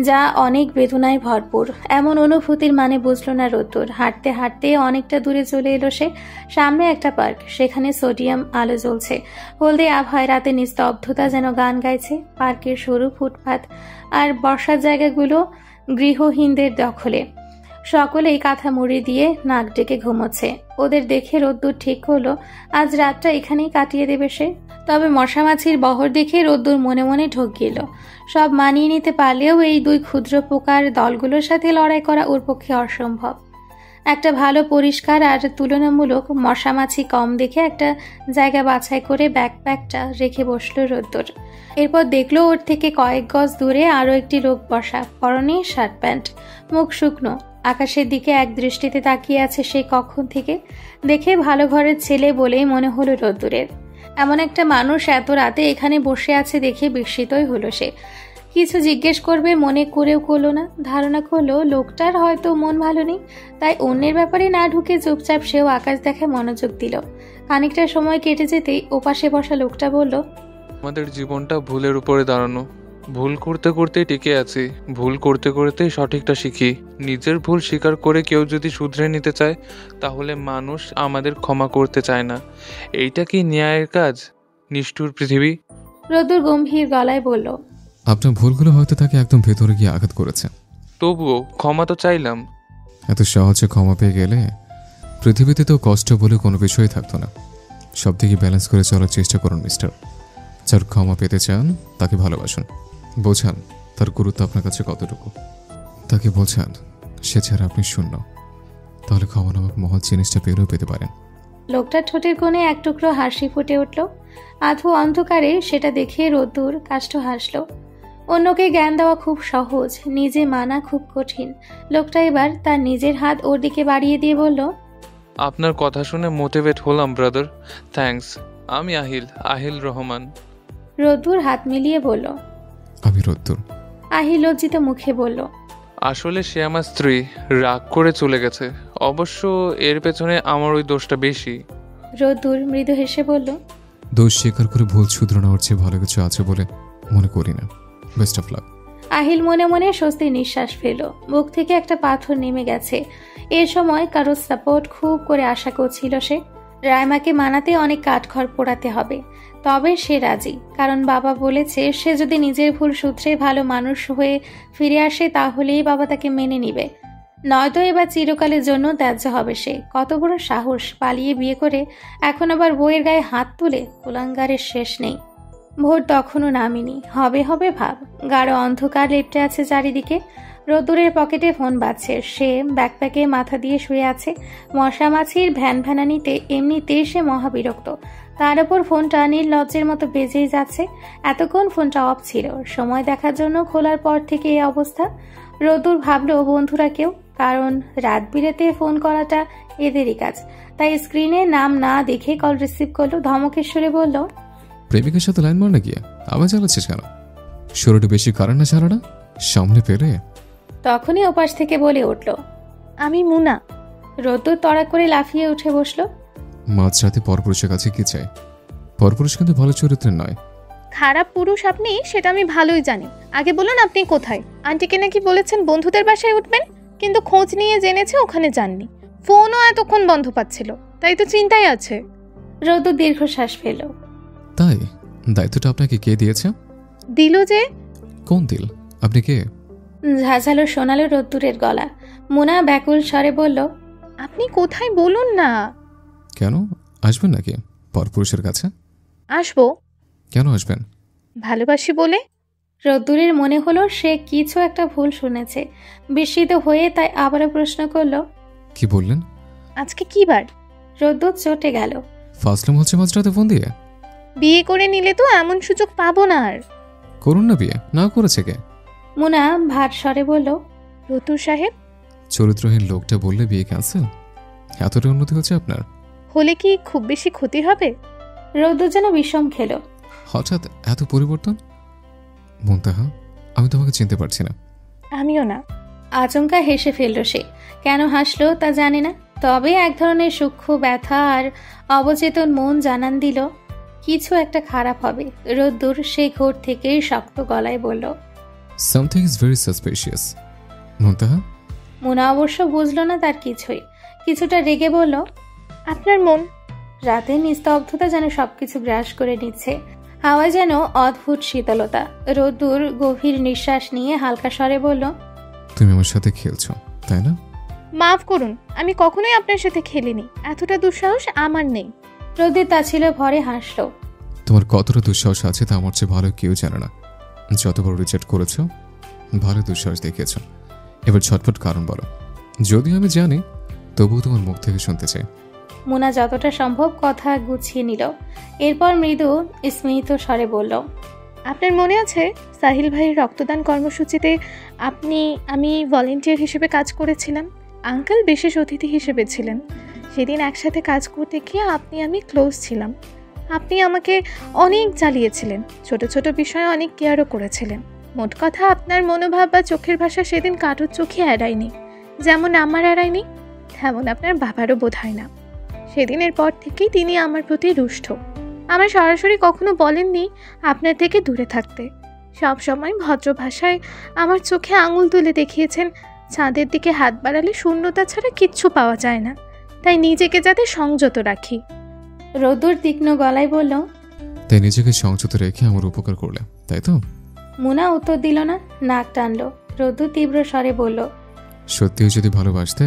যা অনেক বেদনায় ভরপুর। এমন অনুভূতির মানে বুঝল না রোদ্দুর। হাঁটতে হাঁটতে অনেকটা দূরে চলে এলো সে। সামনে একটা পার্ক, সেখানে সোডিয়াম আলো জ্বলছে। হলদে আবহাওয়ায় রাতে নিস্তব্ধতা যেন গান গাইছে। পার্কের সরু ফুটপাত আর বসার জায়গাগুলো গৃহহীনদের দখলে। সকলেই কাঁথা মুড়ি দিয়ে নাক ডেকে ঘুমোচ্ছে। ওদের দেখে রোদ্দুর ঠিক হলো আজ রাতটা এখানেই কাটিয়ে দেবে সে। তবে মশামাছির বহর দেখে রোদ্দুর মনে মনে ঢোক গেল। সব মানিয়ে নিতে পারলেও এই দুই ক্ষুদ্র পোকার দলগুলোর সাথে লড়াই করা ওর পক্ষে অসম্ভব। একটা ভালো পরিষ্কার আর তুলনামূলক মশামাছি কম দেখে একটা জায়গা বাছাই করে ব্যাকপ্যাকটা রেখে বসলো রোদ্দুর। এরপর দেখলো ওর থেকে কয়েক গজ দূরে আরও একটি লোক বসা, পরনে শার্ট প্যান্ট, মুখ শুকনো, আকাশের দিকে এক দৃষ্টিতে তাকিয়ে আছে সেই কখন থেকে। দেখে ভালো ঘরের ছেলে বলেই মনে হলো রোদ্দুরের। এমন একটা মানুষ এত রাতে এখানে বসে আছে দেখে বিস্মিতই হলো সে। কিছু জিজ্ঞেস করবে মনে করেও করলো না। ধারণা করলো লোকটার হয়তো মন ভালো নেই, তাই অন্যের ব্যাপারে না ঢুকে চুপচাপ সেও আকাশ দেখে মনোযোগ দিল। খানিকটা সময় কেটে যেতেই ওপাশে বসা লোকটা বলল, আমাদের জীবনটা ভুলের উপরে দাঁড়ানো। ভুল করতে করতেই টিকে আছি, ভুল করতে করতেই সঠিকটা শিখি। নিজের ভুল স্বীকার করে কেউ যদি শুধরে নিতে চায় তাহলে মানুষ আমাদের ক্ষমা করতে চায় না। এইটা কি ন্যায়ের কাজ? নিষ্ঠুর পৃথিবী। রোদ্দুর গম্ভীর গলায় বলল, আপনার ভুলগুলো হয়তো তাকে একদম ভেতরে গিয়ে আঘাত করেছে, তবুও ক্ষমা তো চাইলাম। এত সহজে ক্ষমা পেয়ে গেলে পৃথিবীতে তো কষ্ট বলে কোনো বিষয়ই থাকতো না। সব দিকে ব্যালেন্স করে চলার চেষ্টা করুন মিস্টার। যার ক্ষমা পেতে চান তাকে ভালোবাসুন, বোঝান তার গুরুত্ব আপনার কাছে কতটুকু, তাকে বোঝান সে ছাড়া আপনি শূন্য, তাহলে ক্ষমা নামক মহৎ জিনিসটা পেলেও পেতে পারেন। লোকটার ঠোঁটের কোণে এক টুকরো হাসি ফুটে উঠল। আধো অন্ধকারে সেটা দেখে রোদ্দুর কাষ্ঠ হাসল। অন্যকে জ্ঞান দেওয়া খুব সহজ, নিজে মানা খুব কঠিন। লোকটা এবার তার নিজের হাত ওর দিকে বাড়িয়ে দিয়ে বলল, আপনার কথা শুনে মোটিভেট হলাম ব্রাদার, থ্যাঙ্কস। আমি আহিল রহমান। রোদ্দুর হাত মিলিয়ে বলল, আমি রোদ্দুর। আহিল লজ্জিত মুখে বলল, আসলে সে আমার স্ত্রী, রাগ করে চলে গেছে। অবশ্য এর পেছনে আমার ওই দোষটা বেশি। রোদ্দুর মৃদু হেসে বলল, দোষ স্বীকার করে ভুল শুধরানোর চেয়ে ভালো কিছু আছে বলে মনে করি না। Best of luck. আহিল মনে মনে স্বস্তির নিঃশ্বাস ফেলল। বুক থেকে একটা পাথর নেমে গেছে। এর সময় কারোর সাপোর্ট খুব করে আশা করছিল সে। রাইমাকে মানাতে অনেক কাঠখড় পোড়াতে হবে, তবে সে রাজি। কারণ বাবা বলেছে সে যদি নিজের ভুল সূত্রে ভালো মানুষ হয়ে ফিরে আসে তাহলেই বাবা তাকে মেনে নিবে, নয়তো এবার চিরকালের জন্য ত্যায্য হবে সে। কত বড় সাহস, পালিয়ে বিয়ে করে এখন আবার বইয়ের গায়ে হাত তুলে! কুলাঙ্গারের শেষ নেই। ভোর তখনও নামেনি। হবে হবে ভাব। গাঢ় অন্ধকার লেপটে আছে চারিদিকে। রোদ্দুরের পকেটে ফোন বাজছে। সে ব্যাকপ্যাকে মাথা দিয়ে শুয়ে আছে। মশা মাছির ভ্যান ভ্যানানিতে এমনিতেই সে মহাবিরক্ত। তার উপর ফোনটা নির্লজ্জের মতো বেজেই যাচ্ছে। এতক্ষণ ফোনটা অফ ছিল। সময় দেখার জন্য খোলার পর থেকে এই অবস্থা। রোদ্দুর ভাবল বন্ধুরা কেউ, কারণ রাত বিরেতে ফোন করাটা এদেরই কাজ। তাই স্ক্রিনে নাম না দেখে কল রিসিভ করলো। ধমকের সুরে বলল, প্রেমিকের সাথে লাইন মার না গিয়ে আবার চালাচ্ছিস কেন? শুরুটা বেশি কারণ না চালানা সামনে পেরে। তখনই ওপাশ থেকে বলে উঠল, আমি মুনা। রোদ্দুর তড়া করে লাফিয়ে উঠে বসলো। মাঝরাতে পরপুরুষের কাছে কি চাই? পরপুরুষ কিন্তু ভালো চরিত্রের নয়। খারাপ পুরুষ আপনি, সেটা আমি ভালোই জানি। আগে বলুন আপনি কোথায়? আন্টিকে নাকি বলেছেন বন্ধুদের বাসায় উঠবেন, কিন্তু খোঁজ নিয়ে জেনেছে ওখানে যাননি। ফোনও এতক্ষণ বন্ধ পাচ্ছিল, তাই তো চিন্তায় আছে। রোদ্দুর দীর্ঘশ্বাস ফেল। তাই দায়িত্বটা আপনাকে কে দিয়েছে? দিল যে। কোন দিল? আপনি কে? ঝাঁঝালো শোনালো রোদ্দুরের গলা। মুনা ব্যাকুল স্বরে বলল, আপনি কোথায় বলুন না। কেন আসবেন নাকি পরপুরুষের কাছে? আসবো। কেন আসবেন? ভালোবাসি বলে। রোদ্দুরের মনে হলো সে কিছু একটা ভুল শুনেছে। বিস্মিত হয়ে তাই আবারও প্রশ্ন করলো, কি বললেন? আজকে কি বার? রোদ্দুর চটে গেল। ফার্স্টলাম হচ্ছে মাঝরাতে ফোন দিয়ে? বিয়ে করে নিলে তো এমন সুযোগ পাবো না আর। করুন না বিয়ে। না করেছে কে? মুনা ভাট স্বরে বলল, রতুর সাহেব। চরিত্রহীন লোকটা বললে বিয়ে ক্যান্সেল? এতটা উন্নতি হচ্ছে আপনার? হলে কি খুব বেশি ক্ষতি হবে? রোদ্দুর যেন বিষম খেল। হঠাৎ এত পরিবর্তন? মুনতাহা, আমি তোমাকে চিনতে পারছি না। আমিও না। আচমকা হেসে ফেলল সে। কেন হাসলো তা জানে না, তবে এক ধরনের সূক্ষ্ম ব্যথা আর অবচেতন মন জানান দিল কিছু একটা খারাপ হবে। রোদ্দুর সেই ঘোর থেকে শক্ত গলায় বলল, সামথিং ইজ ভেরি সাসপিশিয়াস। মুনতাহা? মুনা অবশ্য বুঝলো না তার কিছুই। কিছুটা রেগে বলল, আপনার মন। রাতের নিস্তব্ধতা যেন সবকিছু গ্রাস করে নিচ্ছে। হাওয়া যেন অদ্ভুত শীতলতা। রোদ্দুর গভীর নিঃশ্বাস নিয়ে হালকা স্বরে বলল, তুমি আমার সাথে খেলছো তাই না? মাফ করুন, আমি কখনোই আপনার সাথে খেলিনি। এতটা দুঃসাহস আমার নেই। রোদ্দুর তা ছিল ভরে হাসল। তোমার কতটা দুঃসাহস আছে তা আমার চেয়ে ভালো কেউ জানে না। যতবার রিজেক্ট করেছো ভালো দুঃসাহস দেখিয়েছো। এবার ঝটপট কারণ বলো। যদিও আমি জানি, তবুও তোমার মুখ থেকে শুনতে চাই। মুনা যতটা সম্ভব কথা গুছিয়ে নিল। এরপর মৃদু স্মিত স্বরে বলল, আপনার মনে আছে সাহিল ভাইয়ের রক্তদান কর্মসূচিতে আমি ভলেন্টিয়ার হিসেবে কাজ করেছিলাম? আঙ্কেল বিশেষ অতিথি হিসেবে ছিলেন। সেদিন একসাথে কাজ করতে গিয়ে আমি ক্লোজ ছিলাম। আপনি আমাকে অনেক জ্বালিয়েছিলেন, ছোট ছোট বিষয়ে অনেক কেয়ারও করেছিলেন। মোট কথা আপনার মনোভাব বা চোখের ভাষা সেদিন কারোর চোখে এড়ায়নি। যেমন আমার এড়ায়নি, তেমন আপনার বাবারও বোধ হয় না। সেদিনের পর থেকেই তিনি আমার প্রতি রুষ্ট। আমার সরাসরি কখনো বলেননি আপনার থেকে দূরে থাকতে। সব সময় ভদ্র ভাষায় আমার চোখে আঙুল তুলে দেখিয়েছেন চাঁদের দিকে হাত বাড়ালে শূন্যতা ছাড়া কিচ্ছু পাওয়া যায় না, তাই নিজেকে যাতে সংযত রাখি। রোদ্দুর তীক্ষ্ণ গলায় বলল, তাই নিজেকে সংযত রেখে আমার উপকার করলে তাই তো? মুনা উত্তর দিল না, নাক টানল। রোদ্দুর তীব্র স্বরে বলল, সত্যিও যদি ভালোবাসতে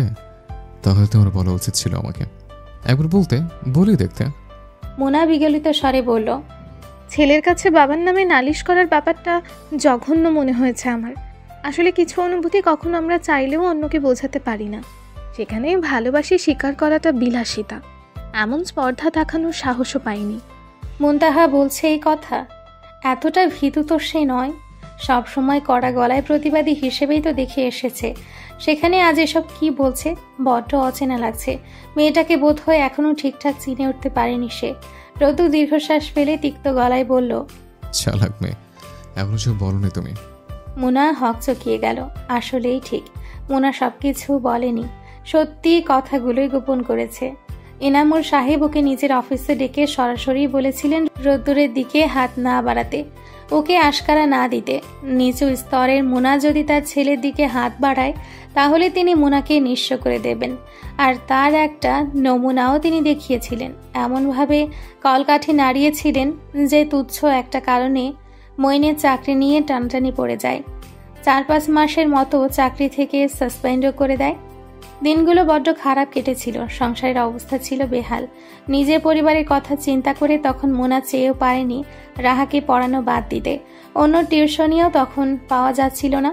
তাহলে তোমার বলা উচিত ছিল আমাকে। একবার বলতে, বলেই দেখতে। মুনা বিগলিত স্বরে বলল, ছেলের কাছে বাবার নামে নালিশ করার ব্যাপারটা জঘন্য মনে হয়েছে আমার। আসলে কিছু অনুভূতি কখনো আমরা চাইলেও অন্যকে বোঝাতে পারি না। সেখানে ভালোবাসি স্বীকার করাটা বিলাসিতা। এমন স্পর্ধা দেখানোর সাহসও পাইনি। মুনতাহা বলছে এই কথা? এতটা ভীতু তো সে নয়। সবসময় কড়া গলায় প্রতিবাদী হিসেবেই তো দেখে এসেছে। সেখানে আজ এসব কি বলছে? বড্ড অচেনা লাগছে। মেয়েটাকে বোধ হয় এখনো ঠিকঠাক চিনে উঠতে পারেনি সে। রোদ্দুর দীর্ঘশ্বাস ফেলে তিক্ত গলায় বলল, চালাক মেয়ে, এখনো সব বলনি তুমি। মুনা হকচকিয়ে গেল। আসলেই ঠিক, মুনা সবকিছু বলেনি, সত্যি কথাগুলোই গোপন করেছে। ইনামুল সাহেব ওকে নিজের অফিসে ডেকে সরাসরি বলেছিলেন রোদ্দুরের দিকে হাত না বাড়াতে, ওকে আশকারা না দিতে। নিচু স্তরের মুনা যদি তার ছেলের দিকে হাত বাড়ায় তাহলে তিনি মুনাকে নিঃস্ব করে দেবেন। আর তার একটা নমুনাও তিনি দেখিয়েছিলেন, এমনভাবে কলকাঠি নাড়িয়েছিলেন যে তুচ্ছ একটা কারণে মইনের চাকরি নিয়ে টানটানি পড়ে যায়। 4-5 মাসের মতো চাকরি থেকে সাসপেন্ডও করে দেয়। দিনগুলো বড্ড খারাপ কেটেছিল, সংসারের অবস্থা ছিল বেহাল। নিজের পরিবারের কথা চিন্তা করে তখন মোনা চেয়েও পারেনি রাহাকে পড়ানো বাদ দিতে। অন্য টিউশনিও তখন পাওয়া যাচ্ছিল না।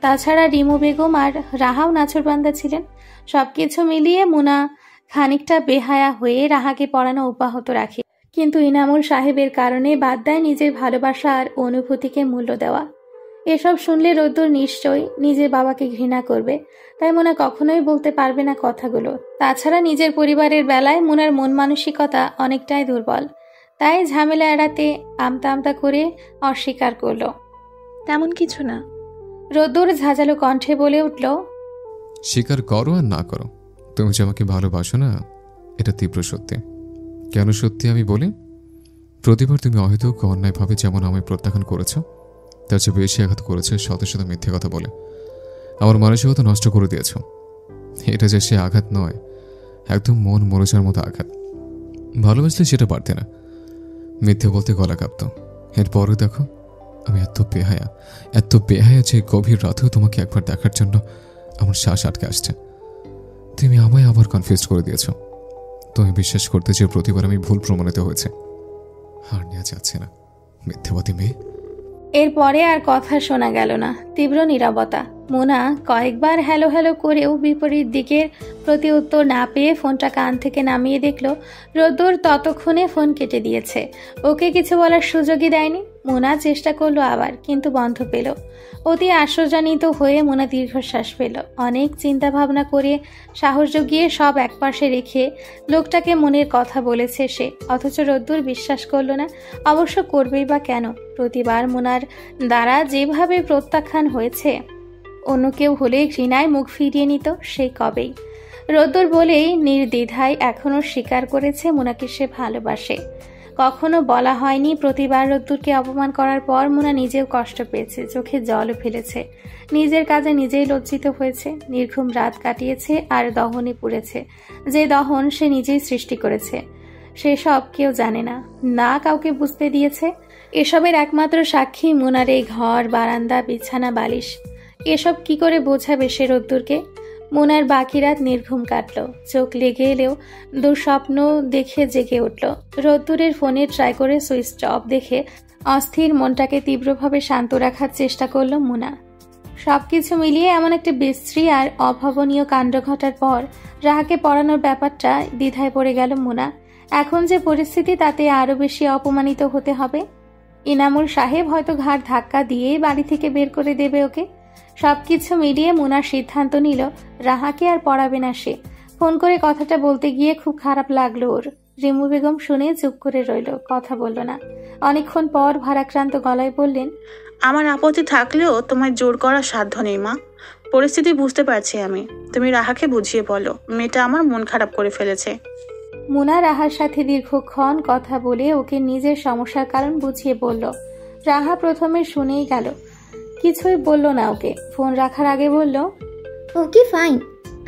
তাছাড়া রিমু বেগম আর রাহাও নাছোড়বান্দা ছিলেন। সবকিছু মিলিয়ে মোনা খানিকটা বেহায়া হয়ে রাহাকে পড়ানো অব্যাহত রাখে, কিন্তু ইনামুল সাহেবের কারণে বাদ দেয় নিজের ভালোবাসা আর অনুভূতিকে মূল্য দেওয়া। এসব শুনলে রোদ্দুর নিশ্চয়ই নিজের বাবাকে ঘৃণা করবে, তাই মোনা কখনোই বলতে পারবে না কথাগুলো। তাছাড়া নিজের পরিবারের বেলায় মোনার মন মানসিকতা অনেকটাই দুর্বল, তাই ঝামেলা এড়াতে আমতা আমতা করে অস্বীকার করল। তেমন কিছু না। রোদ্দুর ঝাঁঝালো কণ্ঠে বলে উঠল, স্বীকার করো আর না করো, তুমি যে আমাকে ভালোবাসো না এটা তীব্র সত্যি। কেন সত্যি আমি বলি, প্রতিবার তুমি অহেতুক অন্যায়ভাবে যেমন আমায় প্রত্যাখ্যান করেছ, তার চেয়ে বেশি আঘাত করেছে শত শত মিথ্যে কথা বলে। আমার মানসিকতা নষ্ট করে দিয়েছ। এটা যে সে আঘাত নয়, একদম মন মরচার মতো আঘাত। ভালোবাসলে সেটা পারতে না, মিথ্যে বলতে গলা কাঁপত। এরপরও দেখো আমি এত বেহায়া যে গভীর রাতেও তোমাকে একবার দেখার জন্য আমার শ্বাস আটকে আসছে। তুমি আমায় আবার কনফিউজ করে দিয়েছ। তুমি বিশ্বাস করতে যে প্রতিবার আমি ভুল প্রমাণিত হয়েছে। হার নেওয়া যাচ্ছে না, মিথ্যেবাদী মেয়ে। এরপরে আর কথা শোনা গেল না, তীব্র নীরবতা। মোনা কয়েকবার হ্যালো হ্যালো করেও বিপরীত দিকের প্রতি উত্তর না পেয়ে ফোনটা কান থেকে নামিয়ে দেখল রোদ্দুর ততক্ষণে ফোন কেটে দিয়েছে। ওকে কিছু বলার সুযোগই দেয়নি। মোনা চেষ্টা করলো আবার, কিন্তু বন্ধ পেল। অতি আশ্চর্যান্বিত হয়ে মোনা দীর্ঘশ্বাস পেল। অনেক চিন্তা ভাবনা করে সাহস জুগিয়ে সব একপাশে রেখে লোকটাকে মনের কথা বলেছে সে, অথচ রোদ্দুর বিশ্বাস করলো না। অবশ্য করবেই বা কেন? প্রতিবার মোনার দ্বারা যেভাবে প্রত্যাখ্যান হয়েছে, অন্য কেউ হলে ঘৃণায় মুখ ফিরিয়ে নিত সেই কবেই। রোদ্দুর বলেই নির্দ্বিধায় এখনও স্বীকার করেছে মোনাকে সে ভালোবাসে। কখনো বলা হয়নি। প্রতিবার রোদ্দুরকে অপমান করার পর মোনা নিজেও কষ্ট পেয়েছে, চোখে জলও ফেলেছে, নিজের কাজে নিজেই লজ্জিত হয়েছে। নির্ঘুম রাত কাটিয়েছে আর দহনে পুড়েছে, যে দহন সে নিজেই সৃষ্টি করেছে। সেসব কেউ জানে না, না কাউকে বুঝতে দিয়েছে। এসবের একমাত্র সাক্ষী মোনার এই ঘর, বারান্দা, বিছানা, বালিশ। এসব কি করে বোঝাবে সে রোদ্দুরকে? মোনার বাকি রাত নির্ঘুম কাটল, চোখ লেগে এলেও দুঃস্বপ্ন দেখে জেগে উঠল। রোদ্দুরের ফোনে ট্রাই করে সুইচ অফ দেখে অস্থির মনটাকে তীব্রভাবে শান্ত রাখার চেষ্টা করল মোনা। সবকিছু মিলিয়ে এমন একটা বিশ্রী আর অভাবনীয় কাণ্ড ঘটার পর রাহাকে পড়ানোর ব্যাপারটা দ্বিধায় পড়ে গেল মোনা। এখন যে পরিস্থিতি, তাতে আরো বেশি অপমানিত হতে হবে। ইনামুল সাহেব হয়তো ঘাড় ধাক্কা দিয়ে বাড়ি থেকে বের করে দেবে ওকে। সবকিছু মিলিয়ে মোনার সিদ্ধান্ত নিল রাহাকে আর পড়াবে না সে। ফোন করে কথাটা বলতে গিয়ে খুব খারাপ লাগলো ওর। রিমু বেগম শুনে চুপ করে রইল, কথা বলল না। অনেকক্ষণ পর ভারাক্রান্ত গলায় বললেন, আমার আপত্তি থাকলেও তোমার জোর করার সাধ্য নেই মা। পরিস্থিতি বুঝতে পারছি আমি, তুমি রাহাকে বুঝিয়ে বলো, মেয়েটা আমার মন খারাপ করে ফেলেছে। মোনা রাহার সাথে দীর্ঘক্ষণ কথা বলে ওকে নিজের সমস্যার কারণ বুঝিয়ে বলল। রাহা প্রথমে শুনেই গেল, কিছুই বলল না ওকে। ফোন রাখার আগে বলল, ওকে ফাইন,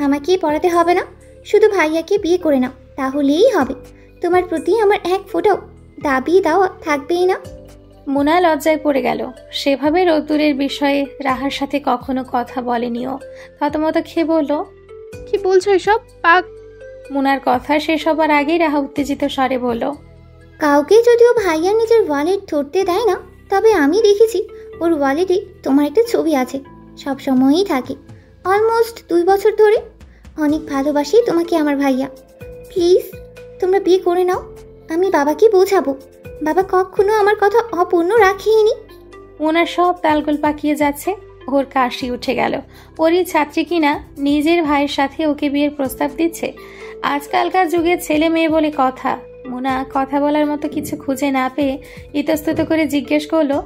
আমাকেই পড়াতে হবে না, শুধু ভাইয়াকে বিয়ে করে নাও, তাহলেই হবে। তোমার প্রতি আমার এক ফোঁটাও দাবি দাওয়া থাকবেই না। মোনা লজ্জায় পড়ে গেল। সেভাবে রোদ্দুরের বিষয়ে রাহার সাথে কখনো কথা বলেনিও। থতমত খেয়ে বলল, কি বলছো এসব? পাক। মোনার কথা শেষ হবার আগেই রাহা উত্তেজিত স্বরে বলল, কাউকে যদিও ভাইয়া নিজের ওয়ালেট ধরতে দেয় না, তবে আমি দেখেছি ওর ওয়ালেটে তোমার একটা ছবি আছে, সব সময়ই থাকে, অলমোস্ট 2 বছর ধরে। অনেক ভালোবাসি তোমাকে আমার ভাইয়া, প্লিজ তোমরা বিয়ে করে নাও। আমি বাবাকে বোঝাবো, বাবা কখনো আমার কথা অপূর্ণ রাখেনি। ওনার সব তালগোল পাকিয়ে যাচ্ছে। ওর কাশি উঠে গেল। ওরই ছাত্রী কিনা নিজের ভাইয়ের সাথে ওকে বিয়ের প্রস্তাব দিচ্ছে। আজকালকার যুগে ছেলে মেয়ে বলে কথা। মোনা কথা বলার মতো কিছু খুঁজে না পেয়ে ইতস্তত করে জিজ্ঞেস করলো,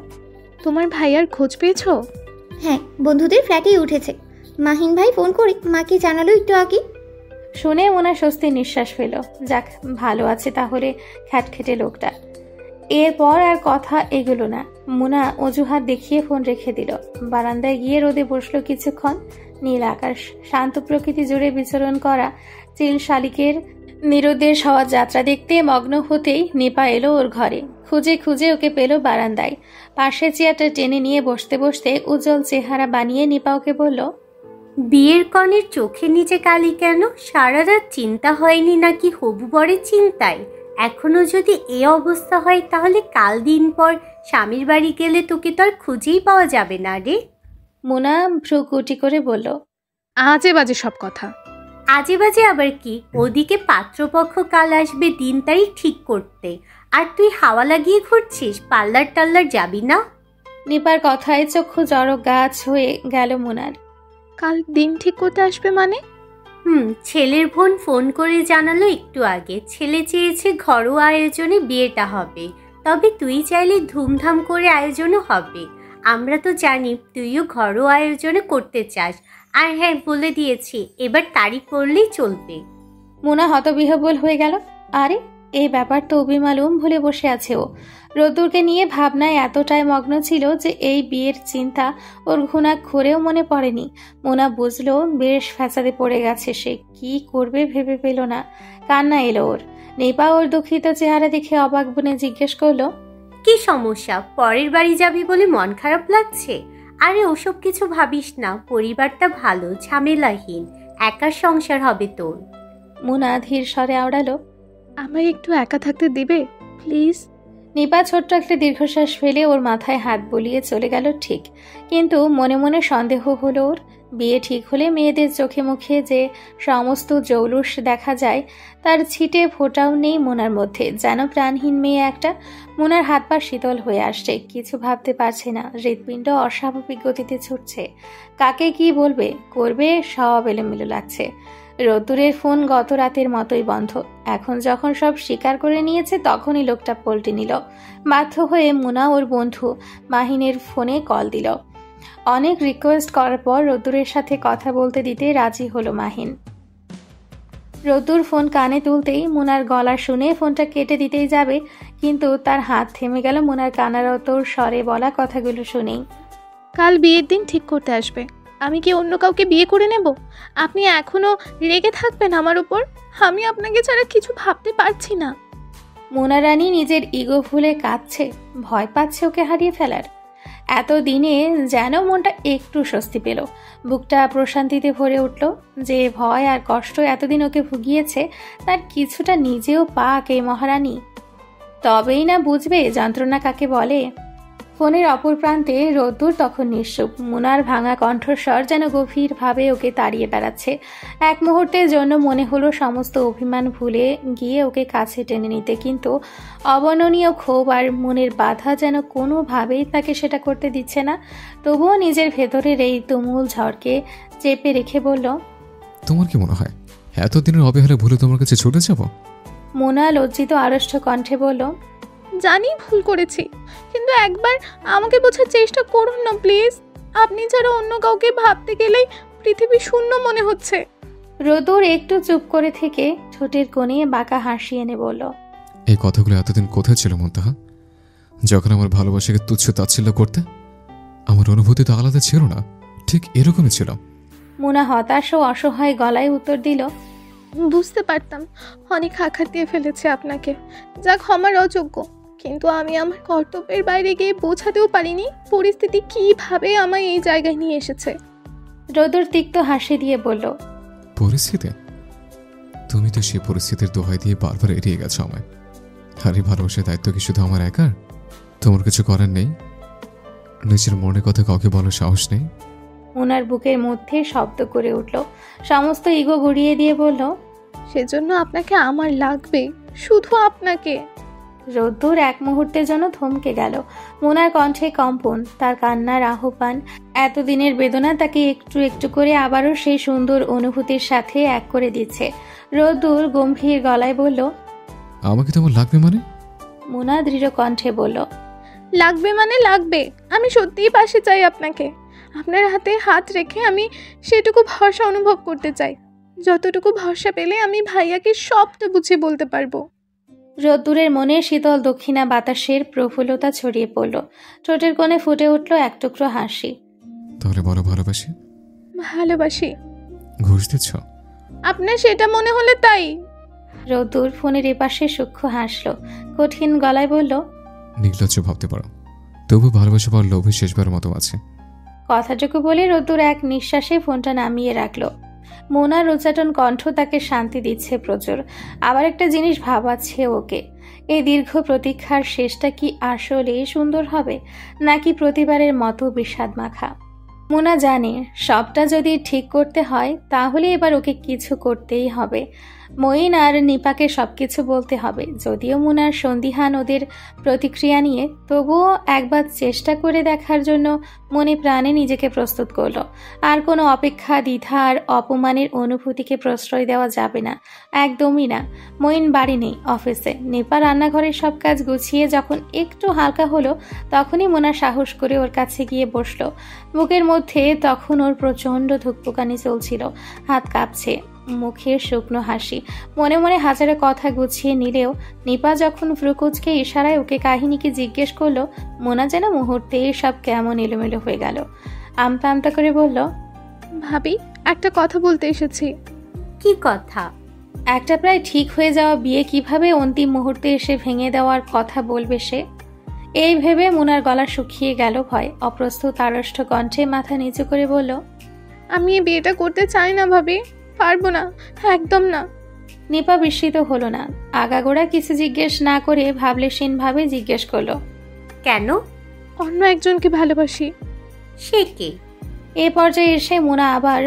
তোমার ভাইয়ার খোঁজ পেয়েছো? হ্যাঁ, বন্ধুদের ফ্ল্যাটেই উঠেছে। মাহিন ভাই ফোন করে মাকে জানালো একটু আগে। শুনে মোনা স্বস্তির নিঃশ্বাস ফেল। যাক, ভালো আছে তাহলে খ্যাটখেটে লোকটা। এরপর আর কথা এগোলো না। মোনা অজুহাত দেখিয়ে ফোন রেখে দিল। বারান্দায় গিয়ে রোদে বসলো কিছুক্ষণ। নীল আকাশ, শান্ত প্রকৃতি জুড়ে বিচরণ করা চিল শালিকের নিরুদ্দেশ হওয়া যাত্রা দেখতে মগ্ন হতেই নিপা এলো ওর ঘরে। খুঁজে খুঁজে ওকে পেল বারান্দায়। পাশে চেয়ারটা টেনে নিয়ে বসতে বসতে উজ্জ্বল চেহারা বানিয়ে নিপা ওকে বলল, বিয়ের কনের চোখের নিচে কালি কেন? সারা রাত চিন্তা হয়নি নাকি হবু বরের চিন্তায়? এখনো যদি এ অবস্থা হয় তাহলে কাল দিন পর স্বামীর বাড়ি গেলে তোকে তো আর খুঁজেই পাওয়া যাবে না রে। মোনা ভ্রু কুটি করে বলল, আজে বাজে সব কথা। আজে বাজে আবার কি? ওদিকে পাত্রপক্ষ কাল আসবে দিন তারিখ ঠিক করতে, আর তুই হাওয়া লাগিয়ে ঘুরছিস। পার্লার টাল্লার যাবি না? নিপার কথায় চক্ষু জড়ক গাছ হয়ে গেল মোনার। কাল দিন ঠিক করতে আসবে মানে? ছেলের বোন ফোন করে জানালো একটু আগে। ছেলে চেয়েছে ঘরোয়া আয়োজনে বিয়েটা হবে, তবে তুই চাইলে ধুমধাম করে আয়োজনও হবে। আমরা তো জানি তুইও ঘরোয়া আয়োজনে করতে চাস। আর হ্যাঁ, বলে দিয়েছি এবার তারিখ করলেই চলবে। মোনা হতবিহ্বল হয়ে গেল। আরে, এই ব্যাপার তো অবিমালুম ভুলে বসে আছে ও। রোদ্দুরকে নিয়ে ভাবনায় এতটাই মগ্ন ছিল যে এই বিয়ের চিন্তা ওর ঘুণাক্ষরেও মনে পড়েনি। মোনা বুঝলো বেশ ফ্যাসাদে পড়ে গেছে সে। কি করবে ভেবে পেল না। কান্না এলো ওর। নিপা ওর দুঃখিত চেহারা দেখে অবাক বনে জিজ্ঞেস করলো, কি সমস্যা? পরের বাড়ি যাবি বলে মন খারাপ লাগছে? আরে ওসব কিছু ভাবিস না, পরিবারটা ভালো, ঝামেলাহীন, একার সংসার হবে তোর। মোনা ধীর স্বরে আওড়ালো, আমায় একটু একা থাকতে দিবে প্লিজ? নিপা ছোট্ট একটা দীর্ঘশ্বাস ফেলে ওর মাথায় হাত বুলিয়ে চলে গেল ঠিক। কিন্তু মনে মনে সন্দেহ হলো ওর। বিয়ে ঠিক হলে মেয়েদের চোখে মুখে যে সমস্ত জৌলুস দেখা যায় তার ছিটে ফোটাও নেই মোনার মধ্যে। যেন প্রাণহীন মেয়ে একটা। মোনার হাত পা শীতল হয়ে আসছে। কিছু ভাবতে পারছে না। হৃৎপিণ্ড অস্বাভাবিক গতিতে ছুটছে। কাকে কি বলবে করবে সব এলোমেলো লাগছে। রোদ্দুরের ফোন গত রাতের মতোই বন্ধ। এখন যখন সব স্বীকার করে নিয়েছে তখনই লোকটা পল্টে নিল। বাধ্য হয়ে মুনা ওর বন্ধু মাহিনের ফোনে কল দিল। অনেক রিকোয়েস্ট করার পর রোদ্দুরের সাথে কথা বলতে দিতে রাজি হলো মাহিন। রোদ্দুর ফোন কানে তুলতেই মুনার গলা শুনে ফোনটা কেটে দিতেই যাবে, কিন্তু তার হাত থেমে গেল মুনার কানারত স্বরে বলা কথাগুলো শুনেই। কাল বিয়ের দিন ঠিক করতে আসবে। আমি কি অন্য কাউকে বিয়ে করে নেব? আপনি এখনো রেগে থাকবেন আমার উপর? আমি আপনাকে ছাড়া কিছু ভাবতে পারছি না। মোনা রানী নিজের ইগো ভুলে কাঁদছে। ভয় পাচ্ছে ওকে হারিয়ে ফেলার। এতদিনে যেন মনটা একটু স্বস্তি পেল। বুকটা প্রশান্তিতে ভরে উঠল। যে ভয় আর কষ্ট এতদিন ওকে ভুগিয়েছে তার কিছুটা নিজেও পাক এই মহারানী। তবেই না বুঝবে যন্ত্রণা কাকে বলে। ফোনের অপর প্রান্তে রোদ্দুর তখন নিশ্চুপ। মুনার ভাঙা কণ্ঠস্বর যেন গভীরভাবে ওকে তাড়িয়ে বেড়াচ্ছে। এক মুহূর্তের জন্য মনে হলো সমস্ত অভিমান ভুলে গিয়ে ওকে কাছে টেনে নিতে, কিন্তু অবর্ণনীয় ক্ষোভ আর মনের বাধা যেন কোনোভাবেই তাকে সেটা করতে দিচ্ছে না। তবুও নিজের ভেতরের এই তুমুল ঝড়কে চেপে রেখে বলল, তোমার কি মনে হয় এতদিনের অবহেলা ভুলে তোমার কাছে ছুটে যাব? মোনা লজ্জিত আড়ষ্ট কণ্ঠে বলল, জানি ভুল করেছি, কিন্তু একবার আমাকে বোঝার চেষ্টা করুন না প্লিজ। আপনি ছাড়া অন্য কাউকে ভাবতে গেলেই পৃথিবী শূন্য মনে হচ্ছে। রোদুর একটু চুপ করে থেকে ঠোঁটের কোণে বাঁকা হাসি এনে বলল, এই কথাগুলো এতদিন কোথায় ছিল মুনতাহা? যখন আমার ভালোবাসাকে তুচ্ছ তাচ্ছিল্য করতে আমার অনুভূতি তো আলাদা ছিল না, ঠিক এরকমই ছিল। মোনা হতাশ ও অসহায় গলায় উত্তর দিল, বুঝতে পারতাম অনেক আঘাত দিয়ে ফেলেছে আপনাকে, যা ক্ষমার অযোগ্য, কিন্তু আমি আমার কর্তব্যের বাইরে গিয়ে বোঝাতেও পারিনি পরিস্থিতি কিভাবে আমায় এই জায়গায় নিয়ে এসেছে। রোদুর তিক্ত হাসি দিয়ে বলল, পরিস্থিতি? তুমি তো সেই পরিস্থিতির দোহাই দিয়ে বারবার এড়িয়ে গেছো আমায়। আর এই ভালোবাসার দায়িত্ব কি শুধু আমার একার? তোমার কিছু করার নেই? নিজের মনের কথা কাউকে বলার সাহস নেই? ওনার বুকের মধ্যে শব্দ করে উঠল। সমস্ত ইগো গুড়িয়ে দিয়ে বলল, সেজন্য আপনাকে আমার লাগবে, শুধু আপনাকে। রোদ্দুর এক মুহূর্তের জন্য থমকে গেল। মোনার কণ্ঠে কম্পন, তার কান্নার আহ্বান। এতদিনের বেদনা তাকে একটু একটু করে আবারও সেই সুন্দর অনুভূতির সাথে এক করে দিচ্ছে। রোদ্দুর গম্ভীর গলায় বলল, আমাকে তেমন লাগবে মানে? মুনা দৃঢ় কণ্ঠে বলল, লাগবে মানে লাগবে। আমি সত্যিই পাশে চাই আপনাকে। আপনার হাতে হাত রেখে আমি সেটুকু ভরসা অনুভব করতে চাই, যতটুকু ভরসা পেলে আমি ভাইয়াকে সবটা বুঝিয়ে বলতে পারবো। রোদ্দুরের মনে শীতল দক্ষিণা বাতাসের প্রফুল্লতা ছড়িয়ে পড়ল। ঠোঁটের কোণে ফুটে উঠল এক টুকরো হাসি। তাহলে বলো ভালোবাসি। ভালোবাসি। ঘুষ দিচ্ছ? আপনার সেটা মনে হলে তাই। রোদ্দুর ফোনের এপাশে সূক্ষ্ম হাসল, কঠিন গলায় বলল, নির্লজ্জ ভাবতে পারো, তবু ভালোবাসা পাওয়ার লোভে শেষবার মতো আছে। কথাটুকু বলে রোদ্দুর এক নিঃশ্বাসে ফোনটা নামিয়ে রাখলো। মোনার উচ্চাটন কণ্ঠ তাকে শান্তি দিচ্ছে প্রচুর। আবার একটা জিনিস ভাবাচ্ছে ওকে, এই দীর্ঘ প্রতীক্ষার শেষটা কি আসলে সুন্দর হবে, নাকি প্রতিবারের মতো বিষাদ মাখা। মোনা জানে সবটা যদি ঠিক করতে হয় তাহলে এবার ওকে কিছু করতেই হবে। মঈন আর নিপাকে সবকিছু বলতে হবে। যদিও মুনার সন্দিহান ওদের প্রতিক্রিয়া নিয়ে, তবুও একবার চেষ্টা করে দেখার জন্য মনে প্রাণে নিজেকে প্রস্তুত করলো। আর কোনো অপেক্ষা, দ্বিধা আর অপমানের অনুভূতিকে প্রশ্রয় দেওয়া যাবে না, একদমই না। মঈন বাড়ি নেই, অফিসে। নিপা রান্নাঘরের সব কাজ গুছিয়ে যখন একটু হালকা হলো, তখনই মোনা সাহস করে ওর কাছে গিয়ে বসলো। বুকের মধ্যে তখন ওর প্রচণ্ড ধুকপুকানি চলছিল, হাত কাঁপছে, মুখের শুকনো হাসি। মনে মনে হাজারে কথা গুছিয়ে নিলেও নিপা যখন ফ্রুকুচকে ইশারায় ওকে কাহিনীকে জিজ্ঞেস করলো, মোনা যেন মুহূর্তে সব কেমন এলোমেলো হয়ে গেল। আমতা আমতা করে বলল, ভাবি, একটা কথা বলতে এসেছি। কি কথা? একটা প্রায় ঠিক হয়ে যাওয়া বিয়ে কিভাবে অন্তিম মুহূর্তে এসে ভেঙে দেওয়ার কথা বলবে সে? এই ভেবে মুনার গলা শুকিয়ে গেল ভয়। অপ্রস্তুত আড়ষ্ট কণ্ঠে মাথা নিচু করে বলল, আমি এই বিয়েটা করতে চাই না ভাবি, পারবো না, একদম না। নিপা বিস্মিত হলো না, আগাগোড়া কিছু জিজ্ঞেস না করে ভাবলেশীন ভাবে জিজ্ঞেস করলো, কেন? অন্য একজনকে ভালোবাসি। সে কে? এ পর্যায়ে এসে মুনা আবার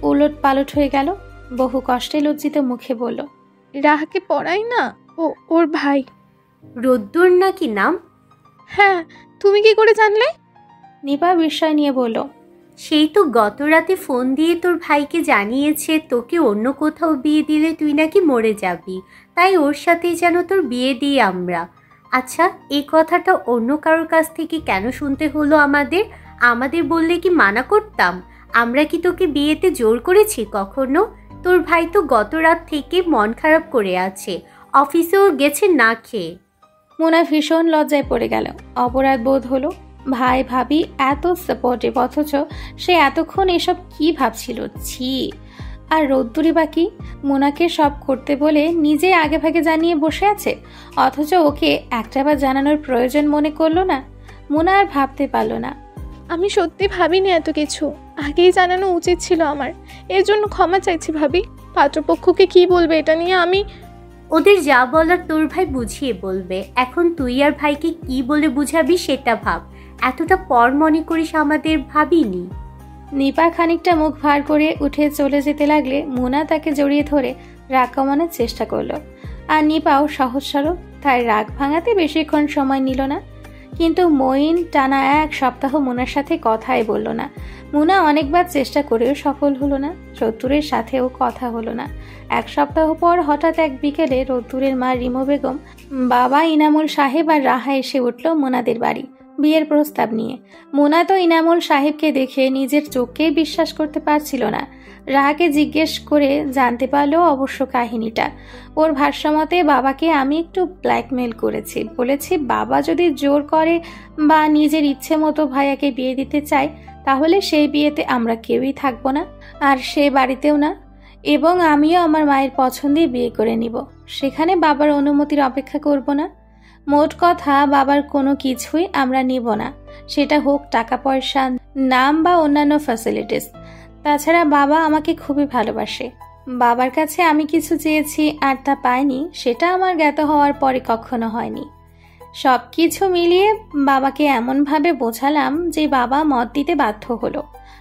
উলট পালট হয়ে গেল। বহু কষ্টে লজ্জিত মুখে বলল, রাহাকে পড়াই না, ওর ভাই। রোদ্দুর নাকি নাম? হ্যাঁ, তুমি কি করে জানলে? নিপা বিস্ময় নিয়ে বলল, সেই তো গত রাতে ফোন দিয়ে তোর ভাইকে জানিয়েছে তোকে অন্য কোথাও বিয়ে দিলে তুই নাকি মরে যাবি, তাই ওর সাথেই যেন তোর বিয়ে দিই আমরা। আচ্ছা, এই কথাটা অন্য কারোর কাছ থেকে কেন শুনতে হলো আমাদের বললে কি মানা করতাম? আমরা কি তোকে বিয়েতে জোর করেছি কখনো? তোর ভাই তো গত রাত থেকে মন খারাপ করে আছে, অফিসেও গেছে না খেয়ে। মোনা ভীষণ লজ্জায় পড়ে গেল। অপরাধ বোধ হলো। ভাই ভাবি এত সাপোর্টিভ, অথচ সে এতক্ষণ এসব কি ভাবছিল? ছি! আর রোদ্দুরি বাকি মোনাকে সব করতে বলে নিজে আগে ভাগে জানিয়ে বসে আছে, অথচ ওকে একটাবার জানানোর প্রয়োজন মনে করলো না। মোনা আর ভাবতে পারল না। আমি সত্যি ভাবিনি এত কিছু, আগেই জানানো উচিত ছিল আমার। এর জন্য ক্ষমা চাইছি ভাবি। পাত্রপক্ষকে কি বলবে এটা নিয়ে আমি? ওদের যা বলার তোর ভাই বুঝিয়ে বলবে। এখন তুই আর ভাইকে কি বলে বুঝাবি সেটা ভাব। এতটা পর মনে করিস আমাদের ভাবিনি। নিপা খানিকটা মুখ ভার করে উঠে চলে যেতে লাগলে মোনা তাকে জড়িয়ে ধরে রাগ কমানোর চেষ্টা করলো। আর নিপাও সহজ সরল, তাই রাগ ভাঙাতে বেশিক্ষণ সময় নিল না। কিন্তু মঈন টানা এক সপ্তাহ মোনার সাথে কথাই বলল না। মোনা অনেকবার চেষ্টা করেও সফল হলো না। রোদ্দুরের সাথেও কথা হলো না। এক সপ্তাহ পর হঠাৎ এক বিকেলে রোদ্দুরের মা রিমো বেগম, বাবা ইনামুল সাহেব আর রাহা এসে উঠল মোনাদের বাড়ি বিয়ের প্রস্তাব নিয়ে। মোনা তো ইনামুল সাহেবকে দেখে নিজের চোখকেই বিশ্বাস করতে পারছিল না। রাহাকে জিজ্ঞেস করে জানতে পারলো অবশ্য কাহিনীটা। ওর ভাষ্যমতে বাবাকে আমি একটু ব্ল্যাকমেল করেছি, বলেছি বাবা যদি জোর করে বা নিজের ইচ্ছে মতো ভাইয়াকে বিয়ে দিতে চায় তাহলে সেই বিয়েতে আমরা কেউই থাকবো না, আর সে বাড়িতেও না, এবং আমিও আমার মায়ের পছন্দে বিয়ে করে নিব, সেখানে বাবার অনুমতির অপেক্ষা করব না। মোট কথা বাবার কোনো কিছুই আমরা নিব না, সেটা হোক টাকা পয়সা, নাম বা অন্যান্য ফ্যাসিলিটিস। তাছাড়া বাবা আমাকে খুবই ভালোবাসে। বাবার কাছে আমি কিছু চেয়েছি আর তা পাইনি, সেটা আমার জ্ঞাত হওয়ার পরে কখনো হয়নি। সব কিছু মিলিয়ে বাবাকে এমনভাবে বোঝালাম যে বাবা মত দিতে বাধ্য হলো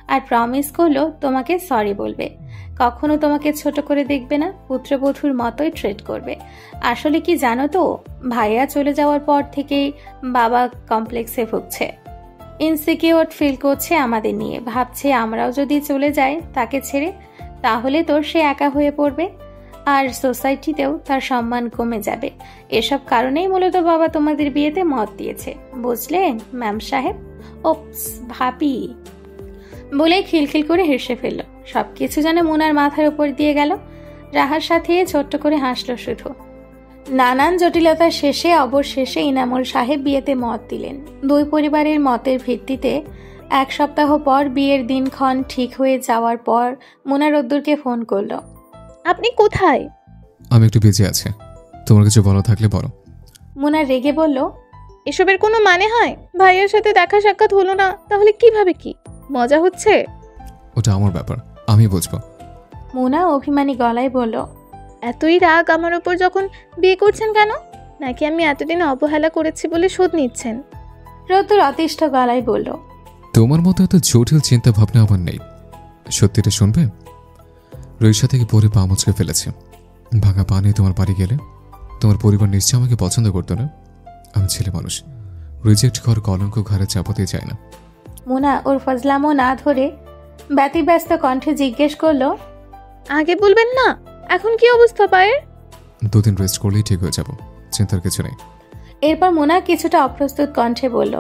আর প্রমিস করলো তোমাকে সরি বলবে, কখনো তোমাকে ছোট করে দেখবে না, পুত্রবধূর মতোই ট্রিট করবে। আসলে কি জানো তো, ভাইয়া চলে যাওয়ার পর থেকেই বাবা কমপ্লেক্সে ভুগছে, ইনসিকিউর ফিল করছে আমাদের নিয়ে, ভাবছে আমরাও যদি চলে যাই তাকে ছেড়ে তাহলে তোর সে একা হয়ে পড়বে। আর সোসাইটিতেও তার সম্মান কমে যাবে। এসব কারণেই মূলত বাবা তোমাদের বিয়েতে মত দিয়েছে, বুঝলেন ম্যাম সাহেব? ওপস ভাবি বলে খিলখিল করে হেসে ফেলল। সবকিছু যেন মুনার মাথার উপর দিয়ে গেল। রাহার সাথে ছোট্ট করে হাসল শুধু। নানান জটিলতার শেষে অবশেষে ইনামুল সাহেব বিয়েতে মত দিলেন। দুই পরিবারের মতের ভিত্তিতে 1 সপ্তাহ পর বিয়ের দিনক্ষণ ঠিক হয়ে যাওয়ার পর মুনা রোদ্দুরকে ফোন করলো। আপনি কোথায়? আমি একটু বিজি আছি, তোমার কিছু বলা থাকলে বলো। মুনা রেগে বলল, এসবের কোনো মানে হয়? ভাইয়ের সাথে দেখা সাক্ষাৎ হলো না, তাহলে কিভাবে কি মজা হচ্ছে? ওটা আমার ব্যাপার, আমি বুঝবো। মুনা অভিমানী গলায় বলল, এতই রাগ আমার উপর যখন বিয়ে করছেন কেন? নাকি আমি এতদিন অবহেলা করেছি বলে শোধ নিচ্ছেন? রোদ্দুর অতিষ্ঠ গলায় বলল, তোমার মতো এত জটিল চিন্তা ভাবনা আমার নেই। সত্যিটা শুনবে? রইসা থেকে পরে পা মুচকে ফেলেছে। ভাঙা পা নিয়ে তোমার বাড়ি গেলে তোমার পরিবার নিশ্চয় আমাকে পছন্দ করতো না। আমি ছেলে মানুষ, রিজেক্ট কর কলঙ্ক ঘরে চাপাতে চাই না। মুনা ওর ফজলামও না ধরে ব্যতিব্যস্ত কণ্ঠে জিজ্ঞেস করলো, আগে বলবেন না? এখন কি অবস্থা পায়ের? 2 দিন রেস্ট করলেই ঠিক হয়ে যাব, চিন্তার কিছু নেই। এরপর মুনা কিছুটা অপ্রস্তুত কণ্ঠে বলল,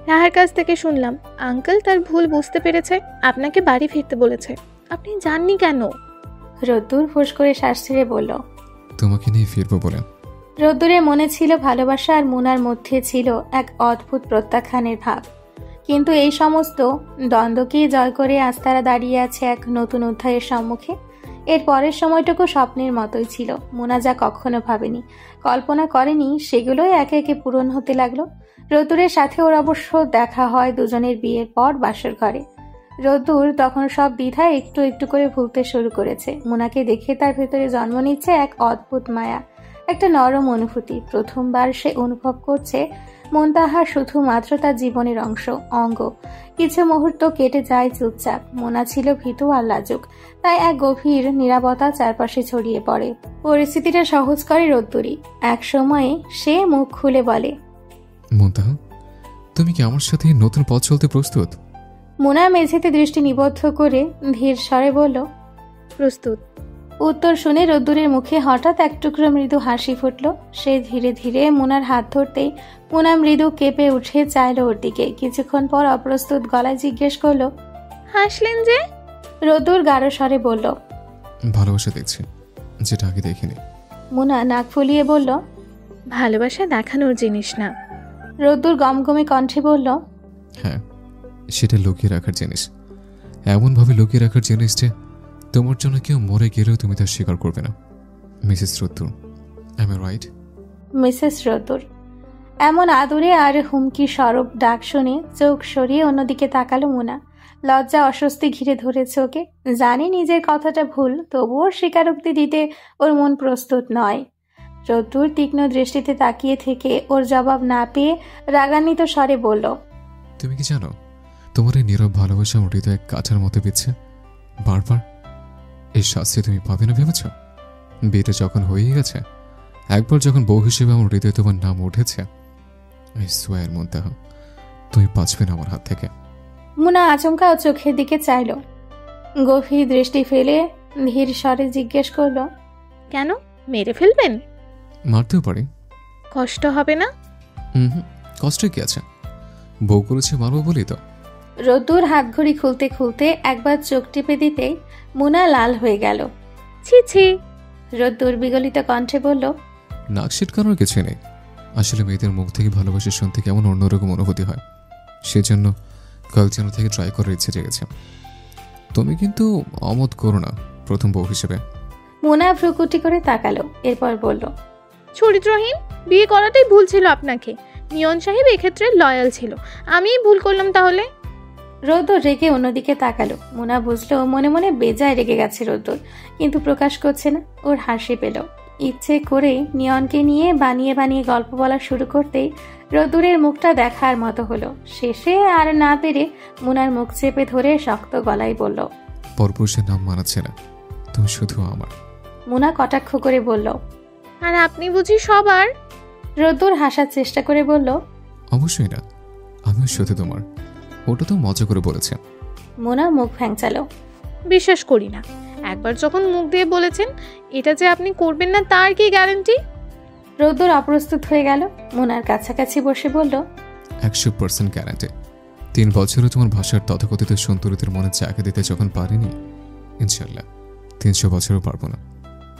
রাহার কাছ থেকে শুনলাম আঙ্কেল তার ভুল বুঝতে পেরেছে, আপনাকে বাড়ি ফিরতে বলেছে। আপনি জাননি কেন? রোদ্দুর ফুস করে শ্বাস ছেড়ে বলল, তোমাকে নিয়ে ফিরবো বলে। রোদ্দুরের মনে ছিল ভালোবাসা আর মুনার মধ্যে ছিল এক অদ্ভুত প্রত্যাখ্যানের ভাব। কিন্তু এই সমস্ত দ্বন্দ্বকেই জয় করে আজ তারা দাঁড়িয়ে আছে এক নতুন অধ্যায়ের সম্মুখে। এর পরের সময়টুকু স্বপ্নের মতোই ছিল। মুনা যা কখনো ভাবেনি, কল্পনা করেনি, সেগুলোই একে একে পূরণ হতে লাগলো। রোদ্দুরের সাথে ওর অবশ্য দেখা হয় দুজনের বিয়ের পর বাসর ঘরে। রোদ্দুর তখন সব দ্বিধা একটু একটু করে ভুলতে শুরু করেছে। মুনাকে দেখে তার ভেতরে জন্ম নিচ্ছে এক অদ্ভুত মায়া, একটা নরম অনুভূতি। প্রথমবার সে অনুভব করছে মন তাহার শুধুমাত্র তার জীবনের অঙ্গ। কিছু মুহূর্ত কেটে যায় চুপচাপ। মোনা ছিল ভীতু আর লাজুক, তাই এক গভীর নীরবতা চারপাশে ছড়িয়ে পড়ে। পরিস্থিতিটা সহজ করে রোদ্দুরি। এক সময়ে সে মুখ খুলে বলে, মুনতাহা, তুমি কি আমার সাথে নতুন পথ চলতে প্রস্তুত? মোনা মেঝেতে দৃষ্টি নিবদ্ধ করে ধীর স্বরে বলল, প্রস্তুত। উত্তর শুনে রোদ্দুরের মুখে হঠাৎ এক টুকরো মৃদু হাসি ফুটল। সে ধীরে ধীরে মুনার হাত ধরতেই মুনা মৃদু কেঁপে উঠে চাইল ওর দিকে। কিছুক্ষণ পর অপ্রস্তুত গলায় জিজ্ঞেস করলো, হাসলেন যে? রোদ্দুর গাঢ় স্বরে বলল, ভালোবাসা দেখছি, যেটা আগে দেখিনি। মুনা নাক ফুলিয়ে বলল, ভালোবাসা দেখানোর জিনিস না। রোদ্দুর গমগমে কণ্ঠে বলল, হ্যাঁ, সেটা লুকিয়ে রাখার জিনিস। এমনভাবে লুকিয়ে রাখার জিনিস যে তোমার জন্য কেউ মরে গেলেও তুমি তা স্বীকার করবে না। মিসেস রোদ্দুর, আই এম রাইট? মিসেস রোদ্দুর। এমন আদুরে আর হুমকি স্বরূপ ডাক শুনে চোখ সরিয়ে অন্যদিকে তাকালো মুনা। লজ্জা অস্বস্তি ঘিরে ধরেছে ওকে। জানি নিজের কথাটা ভুল, তবুও স্বীকারোক্তি দিতে ওর মন প্রস্তুত নয়। রোদ্দুর তীক্ষ্ণ দৃষ্টিতে তাকিয়ে থেকে ওর জবাব না পেয়ে রাগান্বিত স্বরে বলল, তুমি কি জানো তোমার এই নীরব ভালোবাসা আমার হৃদয়ে কাঠার মতো বিচ্ছে বারবার? এই শাস্তি তুমি পাবে না ভেবেছ? বিয়েটা যখন হয়ে গেছে, একবার যখন বউ হিসেবে আমার হৃদয়ে তোমার নাম উঠেছে, আই সোয়ার মুনতাহা, তুমি বাঁচবে না আমার হাত থেকে। মুনা আচমকা ও চোখের দিকে চাইল। গভীর দৃষ্টি ফেলে ধীর স্বরে জিজ্ঞেস করল, কেন? মেরে ফেলবেন? মারতেও পারি। কষ্ট হবে না? কষ্ট কি আছে, বউ করেছে মারবো বলি তো। রোদ্দুর হাত ঘড়ি খুলতে খুলতে একবার চোখ টিপে দিতেই মুনা লাল হয়ে গেল। ছি ছি। রোদ্দুর বিগলিত কণ্ঠে বলল, নাক ছিটকানোর কিছু নেই। আসলে মেয়েদের মুখ থেকে ভালোবাসা শুনতে কেমন অন্যরকম অনুভূতি হয়, সেজন্য কয়েকজনের থেকে ট্রাই করার ইচ্ছে জেগেছে। তুমি কিন্তু অমত করো না প্রথম বউ হিসেবে। মুনা ভ্রুকুটি করে তাকালো, এরপর বলল, চরিত্রহীন। বিয়ে করাটাই ভুল ছিল আপনাকে। মিয়ন সাহেব এক্ষেত্রে লয়াল ছিল, আমিই ভুল করলাম তাহলে। রোদ্দুর রেগে অন্যদিকে তাকালো। মুনা বুঝলো মনে মনে বেজায় রেগে গেছে রোদ্দুর, কিন্তু প্রকাশ করছে না। ওর হাসি পেল। ইচ্ছে করেই নিয়নকে নিয়ে বানিয়ে বানিয়ে গল্প বলা শুরু করতেই রোদ্দুরের মুখটা দেখার মতো হলো। শেষে আর না পেরে মুনার মুখ চেপে ধরে শক্ত গলায় বলল, পরপুরুষের নাম মানাচ্ছে না, তুমি শুধু আমার। মুনা কটাক্ষ করে বলল, আর আপনি বুঝি সবার? রোদ্দুর হাসার চেষ্টা করে বলল, অবশ্যই না, আমিও শুধু তোমার। ওটা তো মজা করে বলেছে। মুনা মুখ ভ্যাংচালো। বিশ্বাস করি না। একবার যখন মুখ দিয়ে বলেছেন এটা যে আপনি করবেন না তার কি গ্যারান্টি? রোদ্দুর অপ্রস্তুত হয়ে গেল। মুনার কাছাকাছি বসে বলল, 100% গ্যারান্টি। 3 বছরে তোমার ভাষার তথাকথিত সন্তরিতের মনে জায়গা দিতে যখন পারিনি, ইনশাল্লাহ 300 বছরও পারবো না।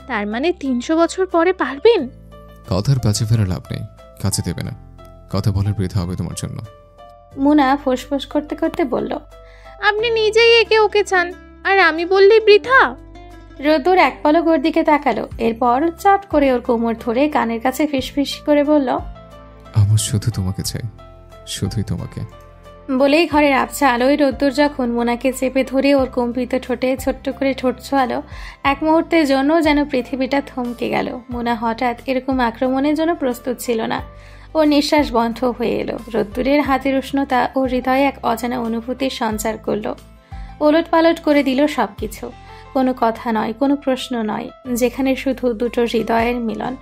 তার মানে 300 বছর পরে পারবেন? কথার পাচে ফেরা লাভ নেই, কাছে দেবে না, কথা বলার বৃথা হবে তোমার জন্য। মুনা ফোঁসফোঁস করতে করতে বলল, আপনি নিজেই একে ওকে চান আর আমি বললেই বৃথা? রোদ্দুর এক পলক ওর দিকে তাকালো, এরপর চট করে ওর কোমর ধরে কানের কাছে ফিসফিস করে বলল, আমার শুধু তোমাকে চাই, শুধুই তোমাকে। বলেই ঘরের আবছা আলোয় রোদ্দুর যখন মোনাকে চেপে ধরে ওর কম্পিত ঠোঁটে ছোট্ট করে ঠোঁট ছোঁয়ালো, এক মুহূর্তের জন্য যেন পৃথিবীটা থমকে গেল। মোনা হঠাৎ এরকম আক্রমণের জন্য প্রস্তুত ছিল না। ওর নিঃশ্বাস বন্ধ হয়ে এলো। রোদ্দুরের হাতের উষ্ণতা ওর হৃদয়ে এক অজানা অনুভূতির সঞ্চার করলো। ওলট পালট করে দিল সবকিছু। কোনো কথা নয়, কোনো প্রশ্ন নয়, যেখানে শুধু দুটো হৃদয়ের মিলন,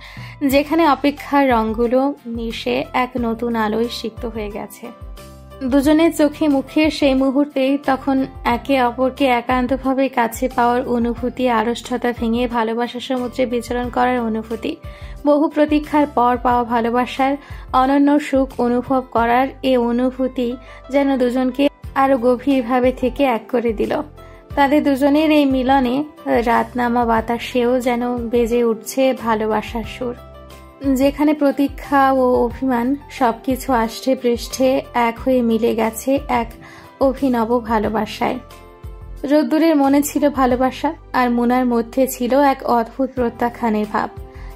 যেখানে অপেক্ষার রঙগুলো মিশে এক নতুন আলোয় সিক্ত হয়ে গেছে। দুজনের চোখে মুখে সেই মুহূর্তেই তখন একে অপরকে একান্তভাবে কাছে পাওয়ার অনুভূতি, আড়ষ্ঠতা ভেঙে ভালোবাসার সমুদ্রে বিচরণ করার অনুভূতি, বহু প্রতীক্ষার পর পাওয়া ভালোবাসার অনন্য সুখ অনুভব করার এ অনুভূতি যেন দুজনকে আরো গভীরভাবে থেকে এক করে দিল। তাদের দুজনের এই মিলনে রাতনামা বাতাসেও যেন বেজে উঠছে ভালোবাসার সুর, যেখানে প্রতীক্ষা ও অভিমান সবকিছু আষ্টে পৃষ্ঠে এক হয়ে মিলে গেছে এক অভিনব ভালোবাসায়। রোদ্দুরের মনে ছিল ভালোবাসা, আর মুনার মধ্যে ছিল এক অদ্ভুত প্রত্যাখ্যানের ভাব।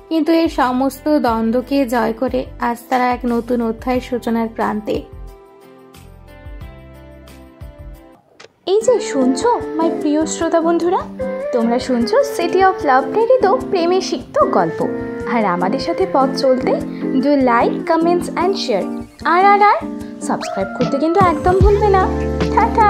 কিন্তু এই সমস্ত দ্বন্দ্বকে জয় করে আজ তারা এক নতুন অধ্যায় সূচনার প্রান্তে। এই যে শুনছো মাই প্রিয় শ্রোতা বন্ধুরা, তোমরা শুনছো সিটি অফ লাভ প্রেরিত প্রেমে সিক্ত গল্প। আর আমাদের সাথে পথ চলতে do like, comments and share. আর সাবস্ক্রাইব করতে কিন্তু একদম ভুলবে না। টাটা।